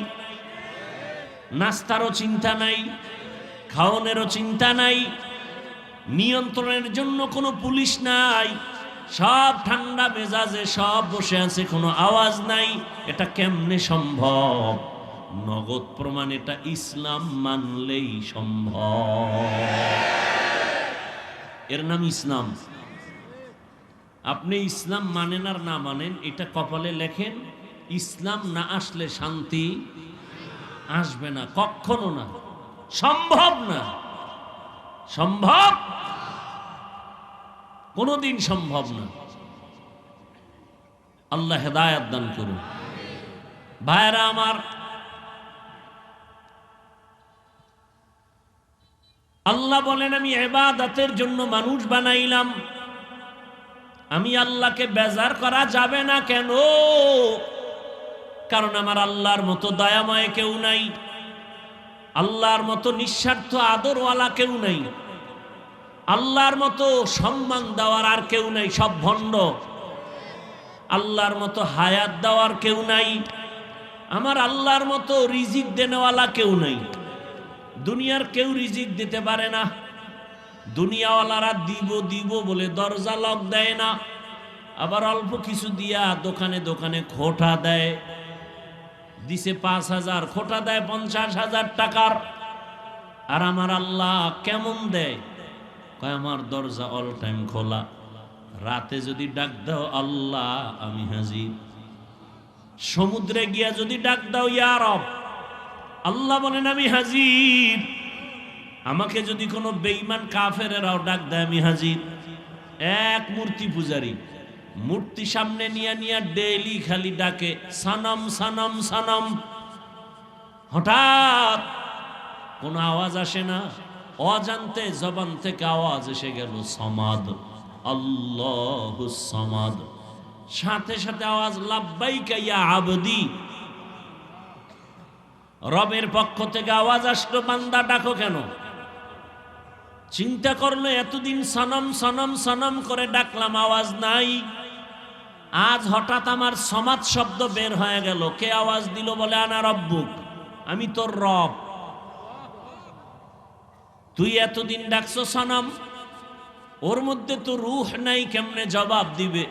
নাস্তারও চিন্তা নাই, খাওয়ানোরও চিন্তা নাই, নিয়ন্ত্রণের জন্য কোনো পুলিশ নাই, সব ঠান্ডা মেজাজে সব বসে আছে, কোনো আওয়াজ নাই। এটা কেমনে সম্ভব? নগদ প্রমাণ, এটা ইসলাম মানলেই সম্ভব। এর নাম ইসলাম। আপনি ইসলাম মানেন আর না মানেন, এটা কপালে লেখেন। ইসলাম না আসলে শান্তি আসবে না, কখনো না, সম্ভব না। সম্ভব? কোনোদিন সম্ভব না। আল্লাহ হেদায়েত দান করুন। ভাইরা আমার, আল্লাহ বলেন, আমি ইবাদতের জন্য মানুষ বানাইলাম। আমি আল্লাহকে বেজার করা যাবে না। কেন? কারণ আমার আল্লাহর মতো দয়াময় কেউ নাই, আল্লাহর মতো নিঃস্বার্থ আদরওয়ালা কেউ নাই, আল্লাহর মতো সম্মান দেওয়ার আর কেউ নাই, সব ভণ্ড। আল্লাহর মতো হায়াত দেওয়ার কেউ নাই, আমার আল্লাহর মতো রিজিক দেনেওয়ালা কেউ নাই। দুনিয়ার কেউ রিজিক দিতে পারে না। দুনিয়াওয়ালারা দিব দিব বলে দরজা লক দেয় না, আবার অল্প কিছু দিয়া দোকানে দোকানে খোটা দেয়। দিছে 5,000, খোটা দেয় 50,000 টাকার। আর আমার আল্লাহ কেমন দেয়? কয় আমার দরজা অল টাইম খোলা, রাতে যদি ডাক দাও আল্লাহ আমি হাজির। সমুদ্রে গিয়া যদি ডাক দাও ইয়া রব, আল্লাহ বলেন আমি হাজির। আমাকে যদি কোনো বেঈমান কাফেরেরাও ডাক দেয় আমি হাজির। এক মূর্তি পূজারী, মূর্তি সামনে নিয়ে নিয়ে ডেইলি খালি ডাকে সানাম সানাম সানাম। হঠাৎ কোনো আওয়াজ আসে না, অজান্তে জবান থেকে আওয়াজ এসে গেল সমাদ, আল্লাহুস সামাদ। সাথে সাথে আওয়াজ লাব্বাইকা ইয়া আবদি। রবের পক্ষ থেকে আওয়াজ আসলো, বান্দা ডাকো কেন? চিন্তা করলো এতদিন সনম সনম সনম করে ডাকলাম, আওয়াজ নাই। আজ হঠাৎ আমার সমাদ শব্দ বের হয়ে গেল। কে আওয়াজ দিল? বলে আনা রব্বুক, আমি তোর রব। তুই এতদিন ডাকছো সনম, ওর মধ্যে তো রূহ নাই, কেমনে জবাব দিবে?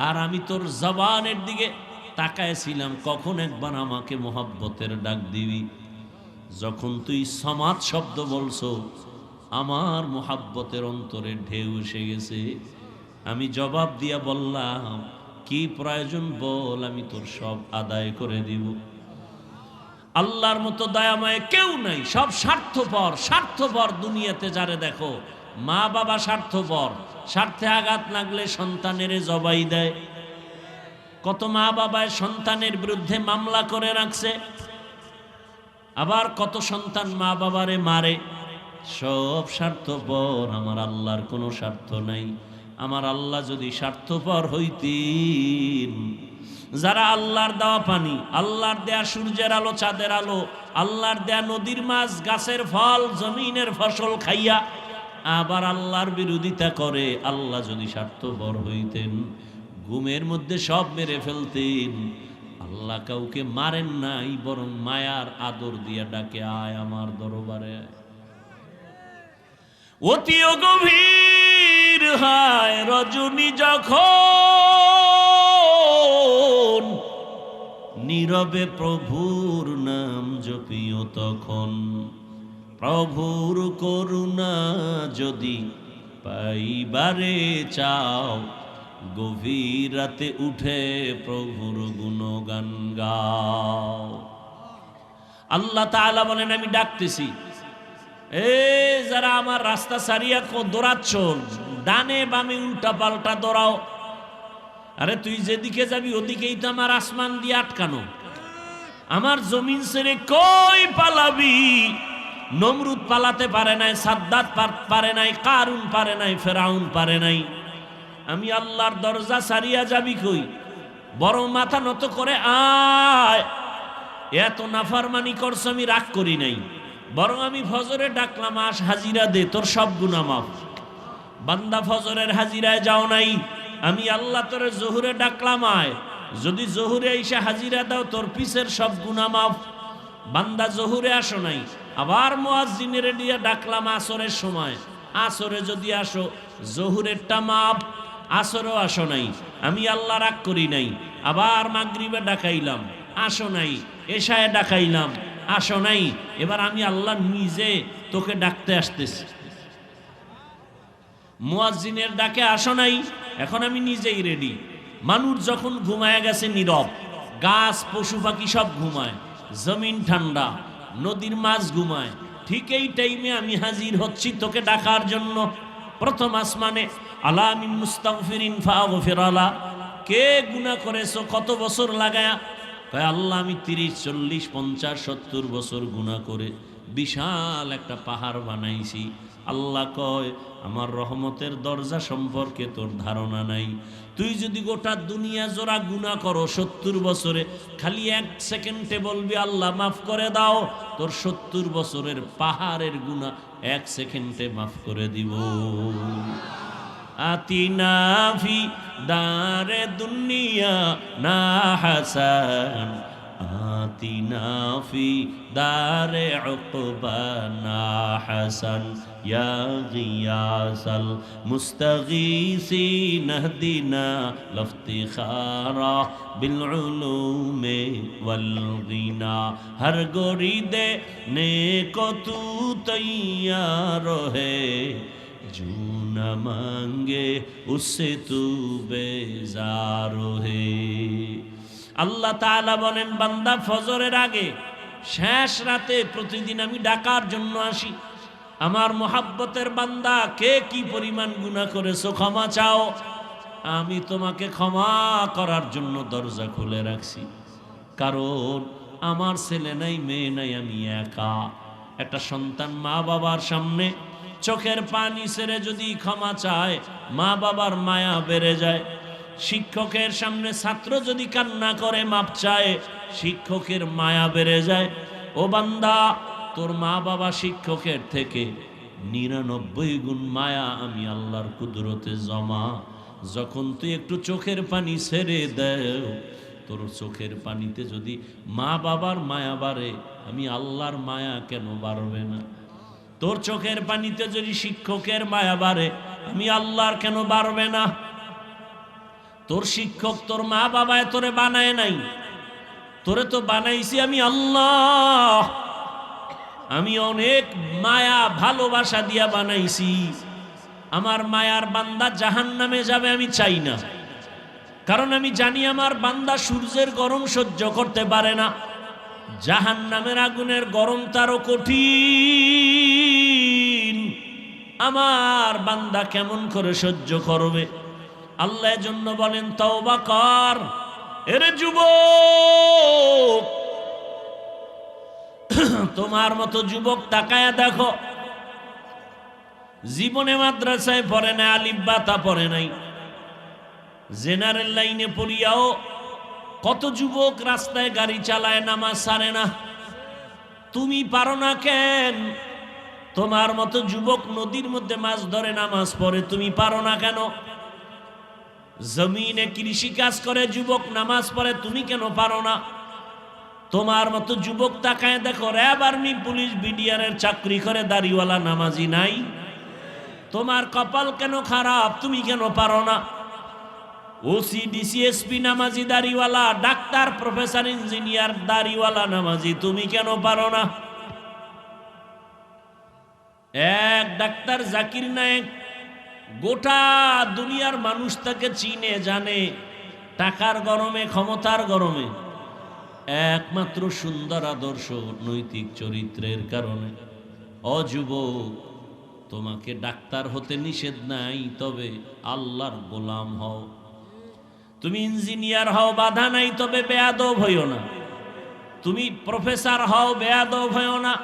আর আমি তোর জবানের দিকে তাকায়ছিলাম, কখন একবার আমাকে মোহাব্বতের ডাক দিবি। যখন তুই সমাদ শব্দ বলছো, আমার মোহাব্বতের অন্তরে ঢেউ এসে গেছে। আমি জবাব দিয়া বললাম, কি প্রয়োজন বল, আমি তোর সব আদায় করে দিব। আল্লাহর মতো দয়াময় কেউ নাই, সব স্বার্থপর। স্বার্থপর দুনিয়াতে যারে দেখো, মা বাবা স্বার্থপর, স্বার্থে আঘাত লাগলে সন্তানের জবাই দেয়। কত মা বাবায় সন্তানের বিরুদ্ধে মামলা করে রাখছে, আবার কত সন্তান মা বাবারে মারে। সব স্বার্থপর, আমার আল্লাহর কোনো স্বার্থ নাই। আমার আল্লাহ যদি স্বার্থপর হইতেন, যারা আল্লাহর দেওয়া পানি, আল্লাহর দেয়া সূর্যের আলো, চাঁদের আলো, আল্লাহর দেয়া নদীর মাছ, গাছের ফল, জমিনের ফসল খাইয়া আবার আল্লাহর বিরোধিতা করে, আল্লাহ যদি স্বার্থপর হইতেন, ঘুমের মধ্যে সব মেরে ফেলতেন। আল্লাহ কাউকে মারেন নাই, বরং মায়ার আদর দিয়া ডাকে, আয় আমার দরবারে। অতি গভীর হয় রজনী যখন, নীরবে প্রভুর নাম জপিও তখন। প্রভুর করুণা যদি পাইবারে চাও, গভীর রাতে উঠে প্রভুর গুণগান গাও। আল্লাহ তাআলা বলেন, আমি ডাকতেছি, যারা আমার রাস্তা ছাড়িয়া দৌড়াচ্ছ, ডানে বামে উল্টা পাল্টা দৌড়াও। আরে তুই যেদিকে যাবি ওদিকেই তো আমার আসমান দিয়ে আটকানো, আমার জমিন ছেড়ে কই পালাবি? নমরুদ পালাতে পারে নাই, সাদ্দাত পারে নাই, কারুন পারে নাই, ফেরাউন পারে নাই। আমি আল্লাহর দরজা ছাড়িয়া যাবি কই? বরং মাথা নত করে আয়। এত নাফরমানি করছ, আমি রাগ করি নাই, বরং আমি ফজরে ডাকলাম, আস হাজিরা দে, তোর সব গুনাহ মাফ। বান্দা ফজরের হাজিরায় যাও নাই, আমি আল্লাহ তোরে জোহরে ডাকলাম, আয়। যদি জোহরে এসে হাজিরা দাও, তোর পিছের সব গুনাহ মাফ। বান্দা জোহরে আসো নাই, আবার মুয়াজ্জিনের দিয়ে ডাকলাম আসরের সময়, আসরে যদি আসো, জোহরেরটা মাফ। আসরেও আসো নাই, আমি আল্লাহ রাগ করি নাই। আবার মাগরিবে ডাকাইলাম, আসো নাই। এশায় ডাকাইলাম, আসো নাই। এবার আমি আল্লাহ নিজে তোকে ডাকতে আসতেছি। মুয়াজ্জিনের ডাকে আসো নাই, এখন আমি নিজেই রেডি। মানুষ যখন ঘুমায় গেছে নীরব, গাছ পশু পাখি সব ঘুমায়, জমিন ঠান্ডা, নদীর মাছ ঘুমায়, ঠিক এই টাইমে আমি হাজির হচ্ছি তোকে ডাকার জন্য। প্রথম আসমানে, আলা মিন মুস্তাগফিরিন ফাগফির আলা, কে গুনাহ করেছো কত বছর লাগায়া? তাই আল্লাহ, আমি 30, 40, 50, 70 বছর গুনাহ করে বিশাল একটা পাহাড় বানাইছি। আল্লাহ কয়, আমার রহমতের দরজা সম্পর্কে তোর ধারণা নাই। তুই যদি গোটা দুনিয়া জোড়া গুনাহ করো 70 বছরে, খালি 1 সেকেন্ডে বলবি আল্লাহ মাফ করে দাও, তোর 70 বছরের পাহাড়ের গুনাহ 1 সেকেন্ডে মাফ করে দিব। আতিনা ফি দারে দুনিয়া না হাসান, আতিনা ফি দারে উকবা না হাসান, ইয়া গিয়াসাল মুস্তাগীসিন ইহদিনা লফতিখারা বিল উলুমে ওয়াল গিনা। হর গরিদে নেকো তু তৈয়ার হে, जो न मांगे उससे तू बेजार है। আল্লাহ তাআলা বলেন, বান্দা ফজরের আগে শেষ রাতে প্রতিদিন আমি ডাকার জন্য আসি। আমার মোহাব্বতের বান্দা, কে কি পরিমাণ গুনাহ করেছো ক্ষমা চাও, আমি তোমাকে ক্ষমা করার জন্য দরজা খুলে রাখছি। কারণ আমার ছেলে নাই, মেয়ে নাই, আমি একা। একটা সন্তান মা বাবার সামনে চোখের পানি ছেড়ে যদি ক্ষমা চায়, মা বাবার মায়া বেড়ে যায়। শিক্ষকের সামনে ছাত্র যদি কান্না করে মাপ চায়, শিক্ষকের মায়া বেড়ে যায়। ও বান্দা, তোর মা বাবা শিক্ষকের থেকে 99 গুণ মায়া আমি আল্লাহর কুদরতে জমা। যখন তুই একটু চোখের পানি ছেড়ে দেও, তোর চোখের পানিতে যদি মা বাবার মায়া বাড়ে, আমি আল্লাহর মায়া কেন বাড়বে না? তোর চোখের পানিতে যদি শিক্ষকের মায়া বাড়ে, আমি আল্লাহর কেন বাড়বে না? তোর শিক্ষক, তোর মা বাবায় তোরে বানায় নাই, তোরে তো বানাইছি আমি আল্লাহ। আমি অনেক মায়া ভালোবাসা দিয়া বানাইছি। আমার মায়ার বান্দা জাহান্নামে যাবে আমি চাই না। কারণ আমি জানি আমার বান্দা সূর্যের গরম সহ্য করতে পারে না, জাহান্নামের আগুনের গরম তারও কঠিন। আমার বান্দা কেমন করে সহ্য করবে? আল্লাহ এজন্য বলেন তওবা কর। এরে যুবক, তোমার মতো যুবক তাকায়া দেখো, জীবনে মাদ্রাসায় পড়ে না, আলিফ বা তা পড়ে নাই, জেনারেল লাইনে পড়িয়াও কত যুবক রাস্তায় গাড়ি চালায়, নামাজ ছাড়ে না। তুমি পারো না কেন? তোমার মতো যুবক নদীর মধ্যে মাছ ধরে নামাজ পড়ে, তুমি পারো না কেন? জমিনে কৃষি কাজ করে যুবক নামাজ পড়ে, তুমি কেন পারো না? তোমার মতো যুবক তাকায় দেখো, র্যাব, আর্মি, পুলিশ, বিডিআরের চাকরি করে, দাড়িওয়ালা নামাজি নাই। তোমার কপাল কেন খারাপ? তুমি কেন পারো না? ওসি, ডিসি, এসপি নামাজি, দাড়িওয়ালা, ডাক্তার, প্রফেসর, ইঞ্জিনিয়ার, দাড়িওয়ালা নামাজি, তুমি কেন পারো না? এক ডাক্তার জাকির নায়েক, গোটা দুনিয়ার মানুষ তাকে চিনে জানে, টাকার গরমে, ক্ষমতার গরমে, একমাত্র সুন্দর আদর্শ নৈতিক চরিত্রের কারণে। অযুবক, তোমাকে ডাক্তার হতে নিষেধ নাই, তবে আল্লাহর গোলাম হও। তুমি ইঞ্জিনিয়ার হও, বাধা নাই, তবে বেয়াদব হইও না। তুমি প্রফেসর হও, বেয়াদব হইও না।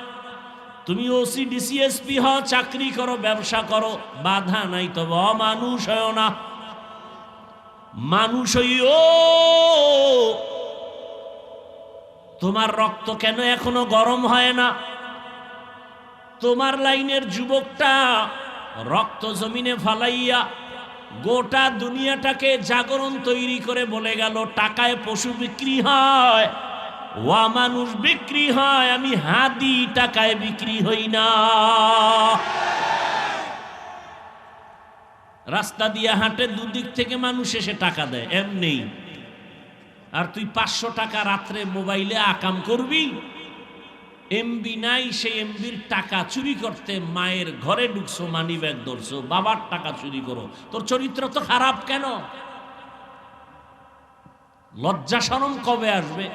তুমি ওসি, ডিসি, এসপি হও, চাকরি করো, ব্যবসা করো, বাধা নাই, তবে অমানুষ হইও না। মানুষ হইও। তোমার রক্ত কেন এখনো গরম হয় না? তোমার লাইনের যুবকটা রক্ত জমিনে ফালাইয়া গোটা দুনিয়াটাকে জাগরণ তৈরি করে বলে গেল, টাকায় পশু বিক্রি হয়, ওয়া মানুষ বিক্রি হয়, আমি হাদি টাকায় বিক্রি হই না। রাস্তা দিয়ে হাঁটে, দুদিক থেকে মানুষ এসে টাকা দেয় এমনি। আর তুই 500 টাকা রাত্রে মোবাইলে আকাম করবি, এমবি নাই, সেই এমবির টাকা চুরি করতে মায়ের ঘরে ঢুকছো, মানি ব্যাগ ধরছো, বাবার টাকা চুরি করো। তোর চরিত্র তো খারাপ কেন? লজ্জা শরম কবে আসবে?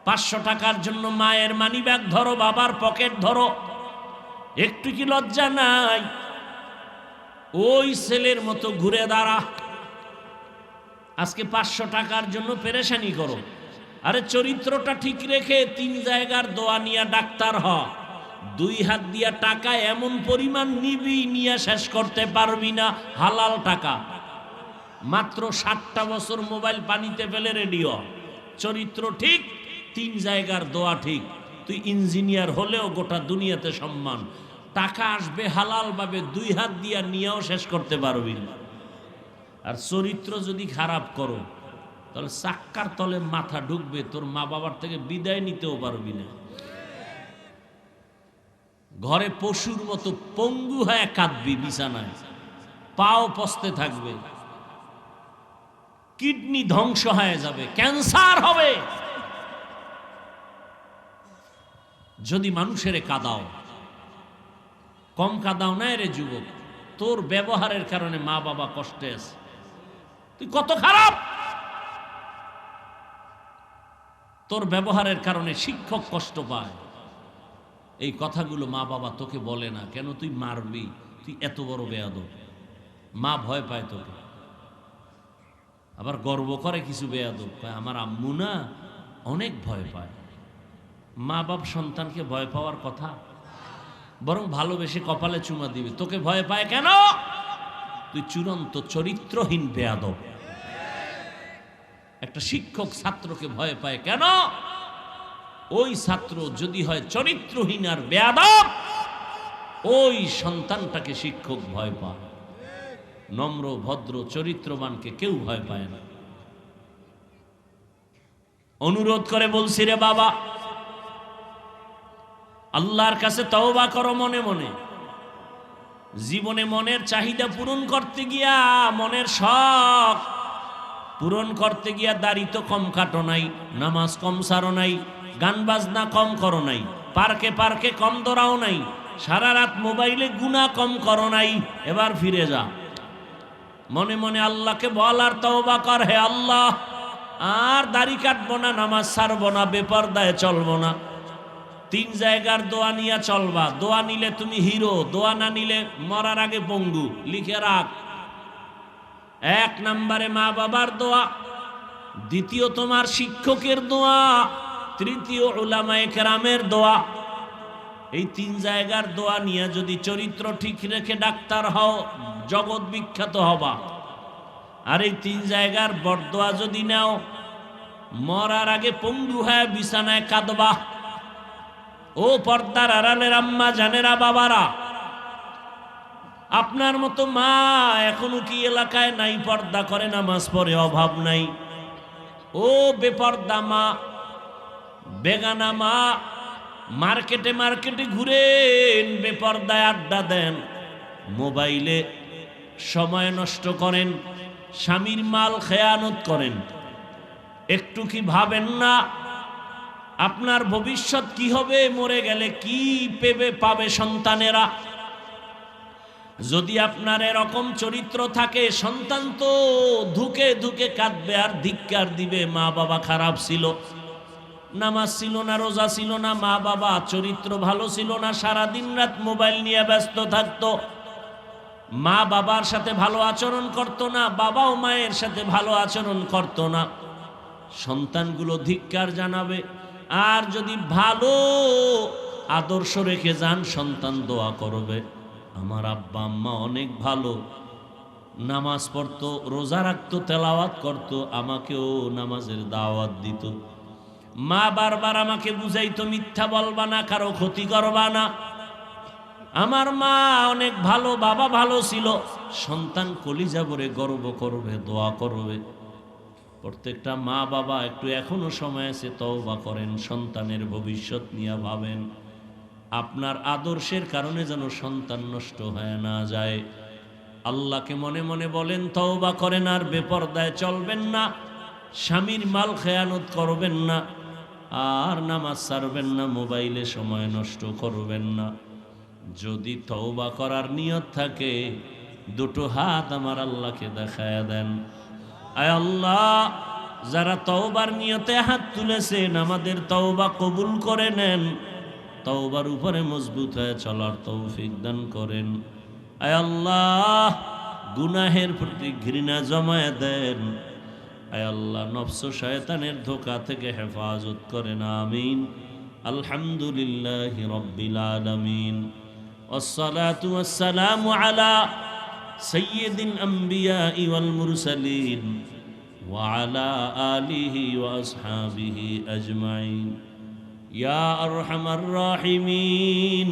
500 টাকার জন্য মায়ের মানি ব্যাগ ধরো, বাবার পকেট ধরো, একটু কি লজ্জা নাই? ওই ছেলের মতো ঘুরে দাঁড়া। আজকে 500 টাকার জন্য পেরেশানি করো। আরে চরিত্রটা ঠিক রেখে 3 জায়গার দোয়া নিয়ে ডাক্তার হ। 2 হাত দিয়া টাকা এমন পরিমাণ নিবি, নিয়ে শেষ করতে পারবি না। হালাল টাকা। মাত্র 60টা বছর মোবাইল পানিতে ফেলে রেডিও। চরিত্র ঠিক, 3 জায়গার দোয়া ঠিক। তুই ইঞ্জিনিয়ার হলেও গোটা দুনিয়াতে সম্মান। টাকা আসবে হালাল ভাবে, 2 হাত দিয়া নিয়েও শেষ করতে পারবি না। আর চরিত্র যদি খারাপ করো, তাহলে চাক্কার তলে মাথা ঢুকবে, তোর মা বাবার থেকে বিদায় নিতেও পারবি না। ঘরে পশুর মতো পঙ্গু হয়ে কাঁদবি, বিছানায় পাও পচতে থাকবে, কিডনি ধ্বংস হয়ে যাবে, ক্যান্সার হবে। যদি মানুষের কাঁদাও, কম কাঁদাও না রে যুবক। তোর ব্যবহারের কারণে মা বাবা কষ্টে আছে। তুই কত খারাপ! তোর ব্যবহারের কারণে শিক্ষক কষ্ট পায়। এই কথাগুলো মা বাবা তোকে বলে না কেন? তুই মারবি, তুই এত বড় বেয়াদব। মা ভয় পায় তোকে, আবার গর্ব করে কিছু বেয়াদব, আমার আম্মু না অনেক ভয় পায়। মা বাপ সন্তানকে ভয় পাওয়ার কথা, বরং ভালোবেসে কপালে চুমা দিবে। তোকে ভয় পায় কেন? তুই চূড়ান্ত চরিত্রহীন বেয়াদব। একটা শিক্ষক ছাত্রকে ভয় পায় কেন? ওই ছাত্র যদি হয় চরিত্রহীন আর বেয়াদব, ওই সন্তানটাকে শিক্ষক ভয় পায়। নম্র, ভদ্র, চরিত্রবানকে কেউ ভয় পায় না। অনুরোধ করে বলছি রে বাবা, আল্লাহর কাছে তওবা করো মনে মনে। জীবনে মনের চাহিদা পূরণ করতে গিয়া, মনের শখ পূরণ করতে গিয়া দাড়ি তো কম কাটো নাই, নামাজ কম সারো নাই, গান বাজনা কম করো নাই, পার্কে পার্কে কম দৌড়াও নাই, সারা রাত মোবাইলে গুনাহ কম করো নাই। এবার ফিরে যা, মনে মনে আল্লাহকে বল আর তওবা কর, হে আল্লাহ আর দাড়ি কাটবো না, নামাজ ছাড়বো না, বেপরদায় চলবো না। 3 জায়গার দোয়া নিয়ে চলবা। দোয়া নিলে তুমি হিরো, দোয়া না নিলে মরার আগে পঙ্গু। লিখে রাখ। 1 নম্বরে মা বাবার দোয়া, দ্বিতীয় তোমার শিক্ষকের দোয়া, তৃতীয় উলামায়ে কেরামের দোয়া। এই 3 জায়গার দোয়া নিয়ে যদি চরিত্র ঠিক রেখে ডাক্তার হও, জগৎ বিখ্যাত হবা। আর এই 3 জায়গার বরদোয়া যদি নাও, মরার আগে পঙ্গু হয়ে বিছানায় কাঁদবা। ও পর্দার আড়ালের আম্মা জানেরা, বাবারা, আপনার মতো মা এখনো কি এলাকায় নাই? পর্দা করে নামাজ পড়ে, অভাব নাই। ও বেপর্দা মা, বেগানা মা, মার্কেটে মার্কেটে ঘুরেন, বেপর্দায় আড্ডা দেন, মোবাইলে সময় নষ্ট করেন, স্বামীর মাল খেয়ানত করেন। একটু কি ভাবেন না আপনার ভবিষ্যৎ কি হবে? মরে গেলে কি পাবে সন্তানেরা? যদি আপনার এরকম চরিত্র থাকে, সন্তান তো ধুকে ধুকে কাঁদবে আর ধিক্কার দিবে, মা বাবা খারাপ ছিল, নামাজ ছিল না, রোজা ছিল না, মা বাবা চরিত্র ভালো ছিল না, সারা দিন রাত মোবাইল নিয়ে ব্যস্ত থাকতো, মা বাবার সাথে ভালো আচরণ করতো না, বাবাও মায়ের সাথে ভালো আচরণ করতো না। সন্তানগুলো ধিক্কার জানাবে। আর যদি ভালো আদর্শ রেখে যান, সন্তান দোয়া করবে, আমার আব্বা আম্মা অনেক ভালো, নামাজ পড়তো, রোজা রাখতো, তেলাওয়াত করতো, আমাকেও নামাজের দাওয়াত দিত। মা বারবার আমাকে বুঝাইতো, মিথ্যা বলবা না, কারো ক্ষতি করবা না। আমার মা অনেক ভালো, বাবা ভালো ছিল। সন্তান কলিজা ভরে গর্ব করবে, দোয়া করবে। প্রত্যেকটা মা বাবা একটু এখনো সময় আছে, তওবা করেন, সন্তানের ভবিষ্যৎ নিয়ে ভাবেন। আপনার আদর্শের কারণে যেন সন্তান নষ্ট হয়ে না যায়। আল্লাহকে মনে মনে বলেন, তওবা করেন, আর বেপরদায় চলবেন না, স্বামীর মাল খেয়ানত করবেন না, আর নামাজ ছাড়বেন না, মোবাইলে সময় নষ্ট করবেন না। যদি তওবা করার নিয়ত থাকে, দুটো হাত আমার আল্লাহকে দেখায় দেন। আয় আল্লাহ, যারা তওবার নিয়তে হাত তুলেছেন, আমাদের তওবা কবুল করে নেন, তওবার উপরে মজবুত হয়ে চলার তৌফিক দান করেন। আয় আল্লাহ, গুনাহের প্রতি ঘৃণা জমায়ে দেন। আয় আল্লাহ, নফস শয়তানের ধোঁকা থেকে হেফাজত করেন। আমিন। আলহামদুলিল্লাহি রাব্বিল আলামিন। والصلاة والسلام على سيد الأنبياء والمرسلين وعلى آله وأصحابه أجمعين يا أرحم الراحمين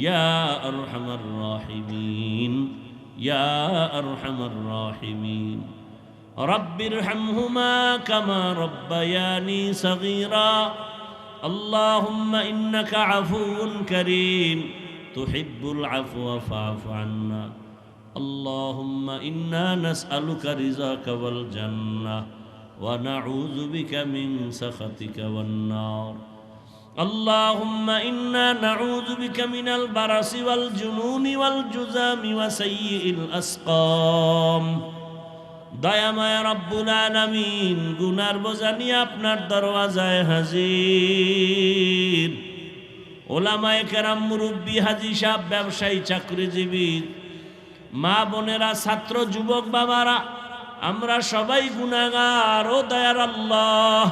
يا أرحم الراحمين يا أرحم الراحمين رب ارحمهما كما ربياني صغيرا اللهم إنك عفو كريم تحب العفو فاعف عنا اللهم إنا نسألك رضاك والجنة ونعوذ بك من سخطك والنار اللهم إنا نعوذ بك من البرص والجنون والجذام وسيء الأسقام দয়াময় রব্বুল আলামিন, গুনার বোঝা নিয়ে আপনার দরওয়াজায় হাজির। ওলামায়ে কেরাম, মুরব্বী, হাজী সাহেব, ব্যবসায়ী, চাকরিজীবী, মা বোনেরা, ছাত্র, যুবক, বাবারা, আমরা সবাই গুনাহগার। ও দয়ার আল্লাহ,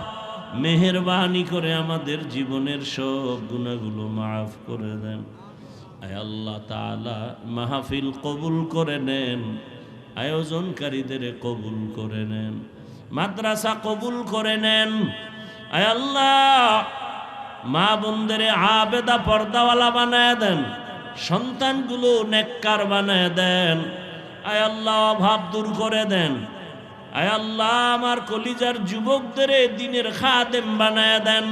মেহেরবানি করে আমাদের জীবনের সব গুনাহগুলো মাফ করে দেন। আয় আল্লাহ তাআলা, মাহফিল কবুল করে নেন, আয়োজনকারীদের কবুল করে নেন, মাদ্রাসা কবুল করে নেন। আয় আল্লাহ, মা বোনদের আবেদা পর্দাওয়ালা বানায় দেন, সন্তানগুলো নেককার বানায় দেন। আয় আল্লাহ, অভাব দূর করে দেন। আয় আল্লাহ, আমার কলিজার যুবকদের দিনের খাদেম বানায় দেন।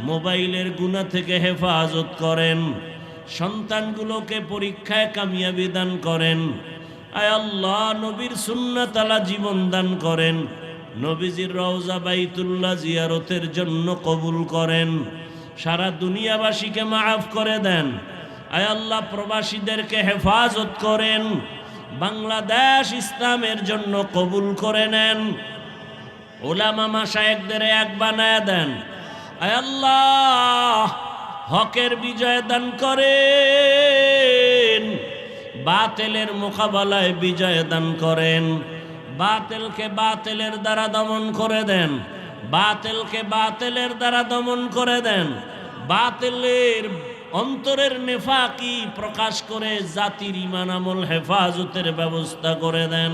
মোবাইলের গুনাহ থেকে হেফাজত করেন, সন্তানগুলোকে পরীক্ষায় কামিয়াবি দান করেন। আয় আল্লাহ, নবীর সুন্নাত আলা জীবন দান করেন, নবীজির রওজা বাইতুল্লাহ জিয়ারতের জন্য কবুল করেন। সারা দুনিয়াবাসীকে মাফ করে দেন। আয় আল্লাহ, প্রবাসীদেরকে হেফাজত করেন, বাংলাদেশ ইসলামের জন্য কবুল করে নেন। উলামা মাশায়েখদের এক বানায় দেন। আয় আল্লাহ, হকের বিজয় দান করেন, বাতিলের মোকাবেলায় বিজয় দান করেন। বাতিলকে বাতিলের দ্বারা দমন করে দেন, বাতিলকে বাতিলের দ্বারা দমন করে দেন। বাতিলের অন্তরের নেফাকি প্রকাশ করে জাতির ঈমান আমল হেফাজতের ব্যবস্থা করে দেন।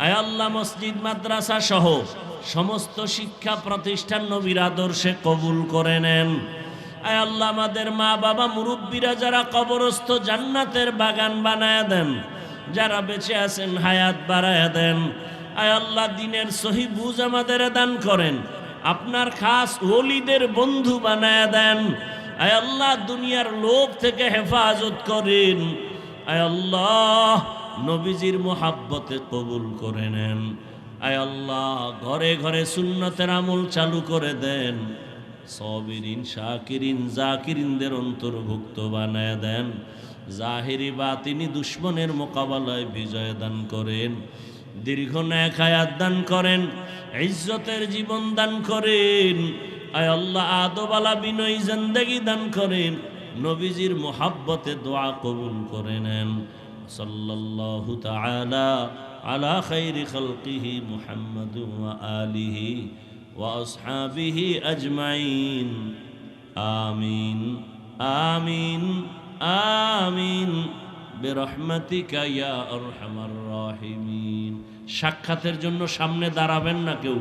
আয় আল্লাহ, মসজিদ মাদ্রাসা সহ সমস্ত শিক্ষা প্রতিষ্ঠান নবীর আদর্শে কবুল করে নেন। আয় আল্লাহ, আমাদের মা বাবা মুরব্বীরা যারা কবরস্থ, জান্নাতের বাগান বানায় দেন। যারা বেঁচে আছেন হায়াত বাড়ায় দেন। আয় আল্লাহ, দিনের সহি বুঝ আমাদের দান করেন, আপনার খাস ওলিদের বন্ধু বানায় দেন। আয় আল্লাহ, দুনিয়ার লোভ থেকে হেফাজত করেন। আয় আল্লাহ, নবীজির মোহাব্বতে কবুল করে নেন। আয় আল্লাহ, ঘরে ঘরে সুন্নতের আমল চালু করে দেন। সাবিরিন, শাকিরিন, জাকিরিনদের অন্তর্ভুক্ত বানায় দেন। জাহিরি বাতিনি দুশ্মনের মোকাবেলায় বিজয় দান করেন। দীর্ঘ নেক হায়াত দান করেন, ইজ্জতের জীবন দান করেন। আয় আল্লাহ, আদবালা বিনয়ী জিন্দেগি দান করেন। নবীজির মোহাব্বতে দোয়া কবুল করে নেন। সাল্লাল্লাহু তাআলা আলা খাইরি খালকিহি মুহাম্মাদ ওয়া আলিহি ওয়া আসহাবিহি আজমাইন। আমিন আমিন আমিন বিরহমাতিকা ইয়া আরহামার রাহিমিন। সাক্ষাতের জন্য সামনে দাঁড়াবেন না কেউ।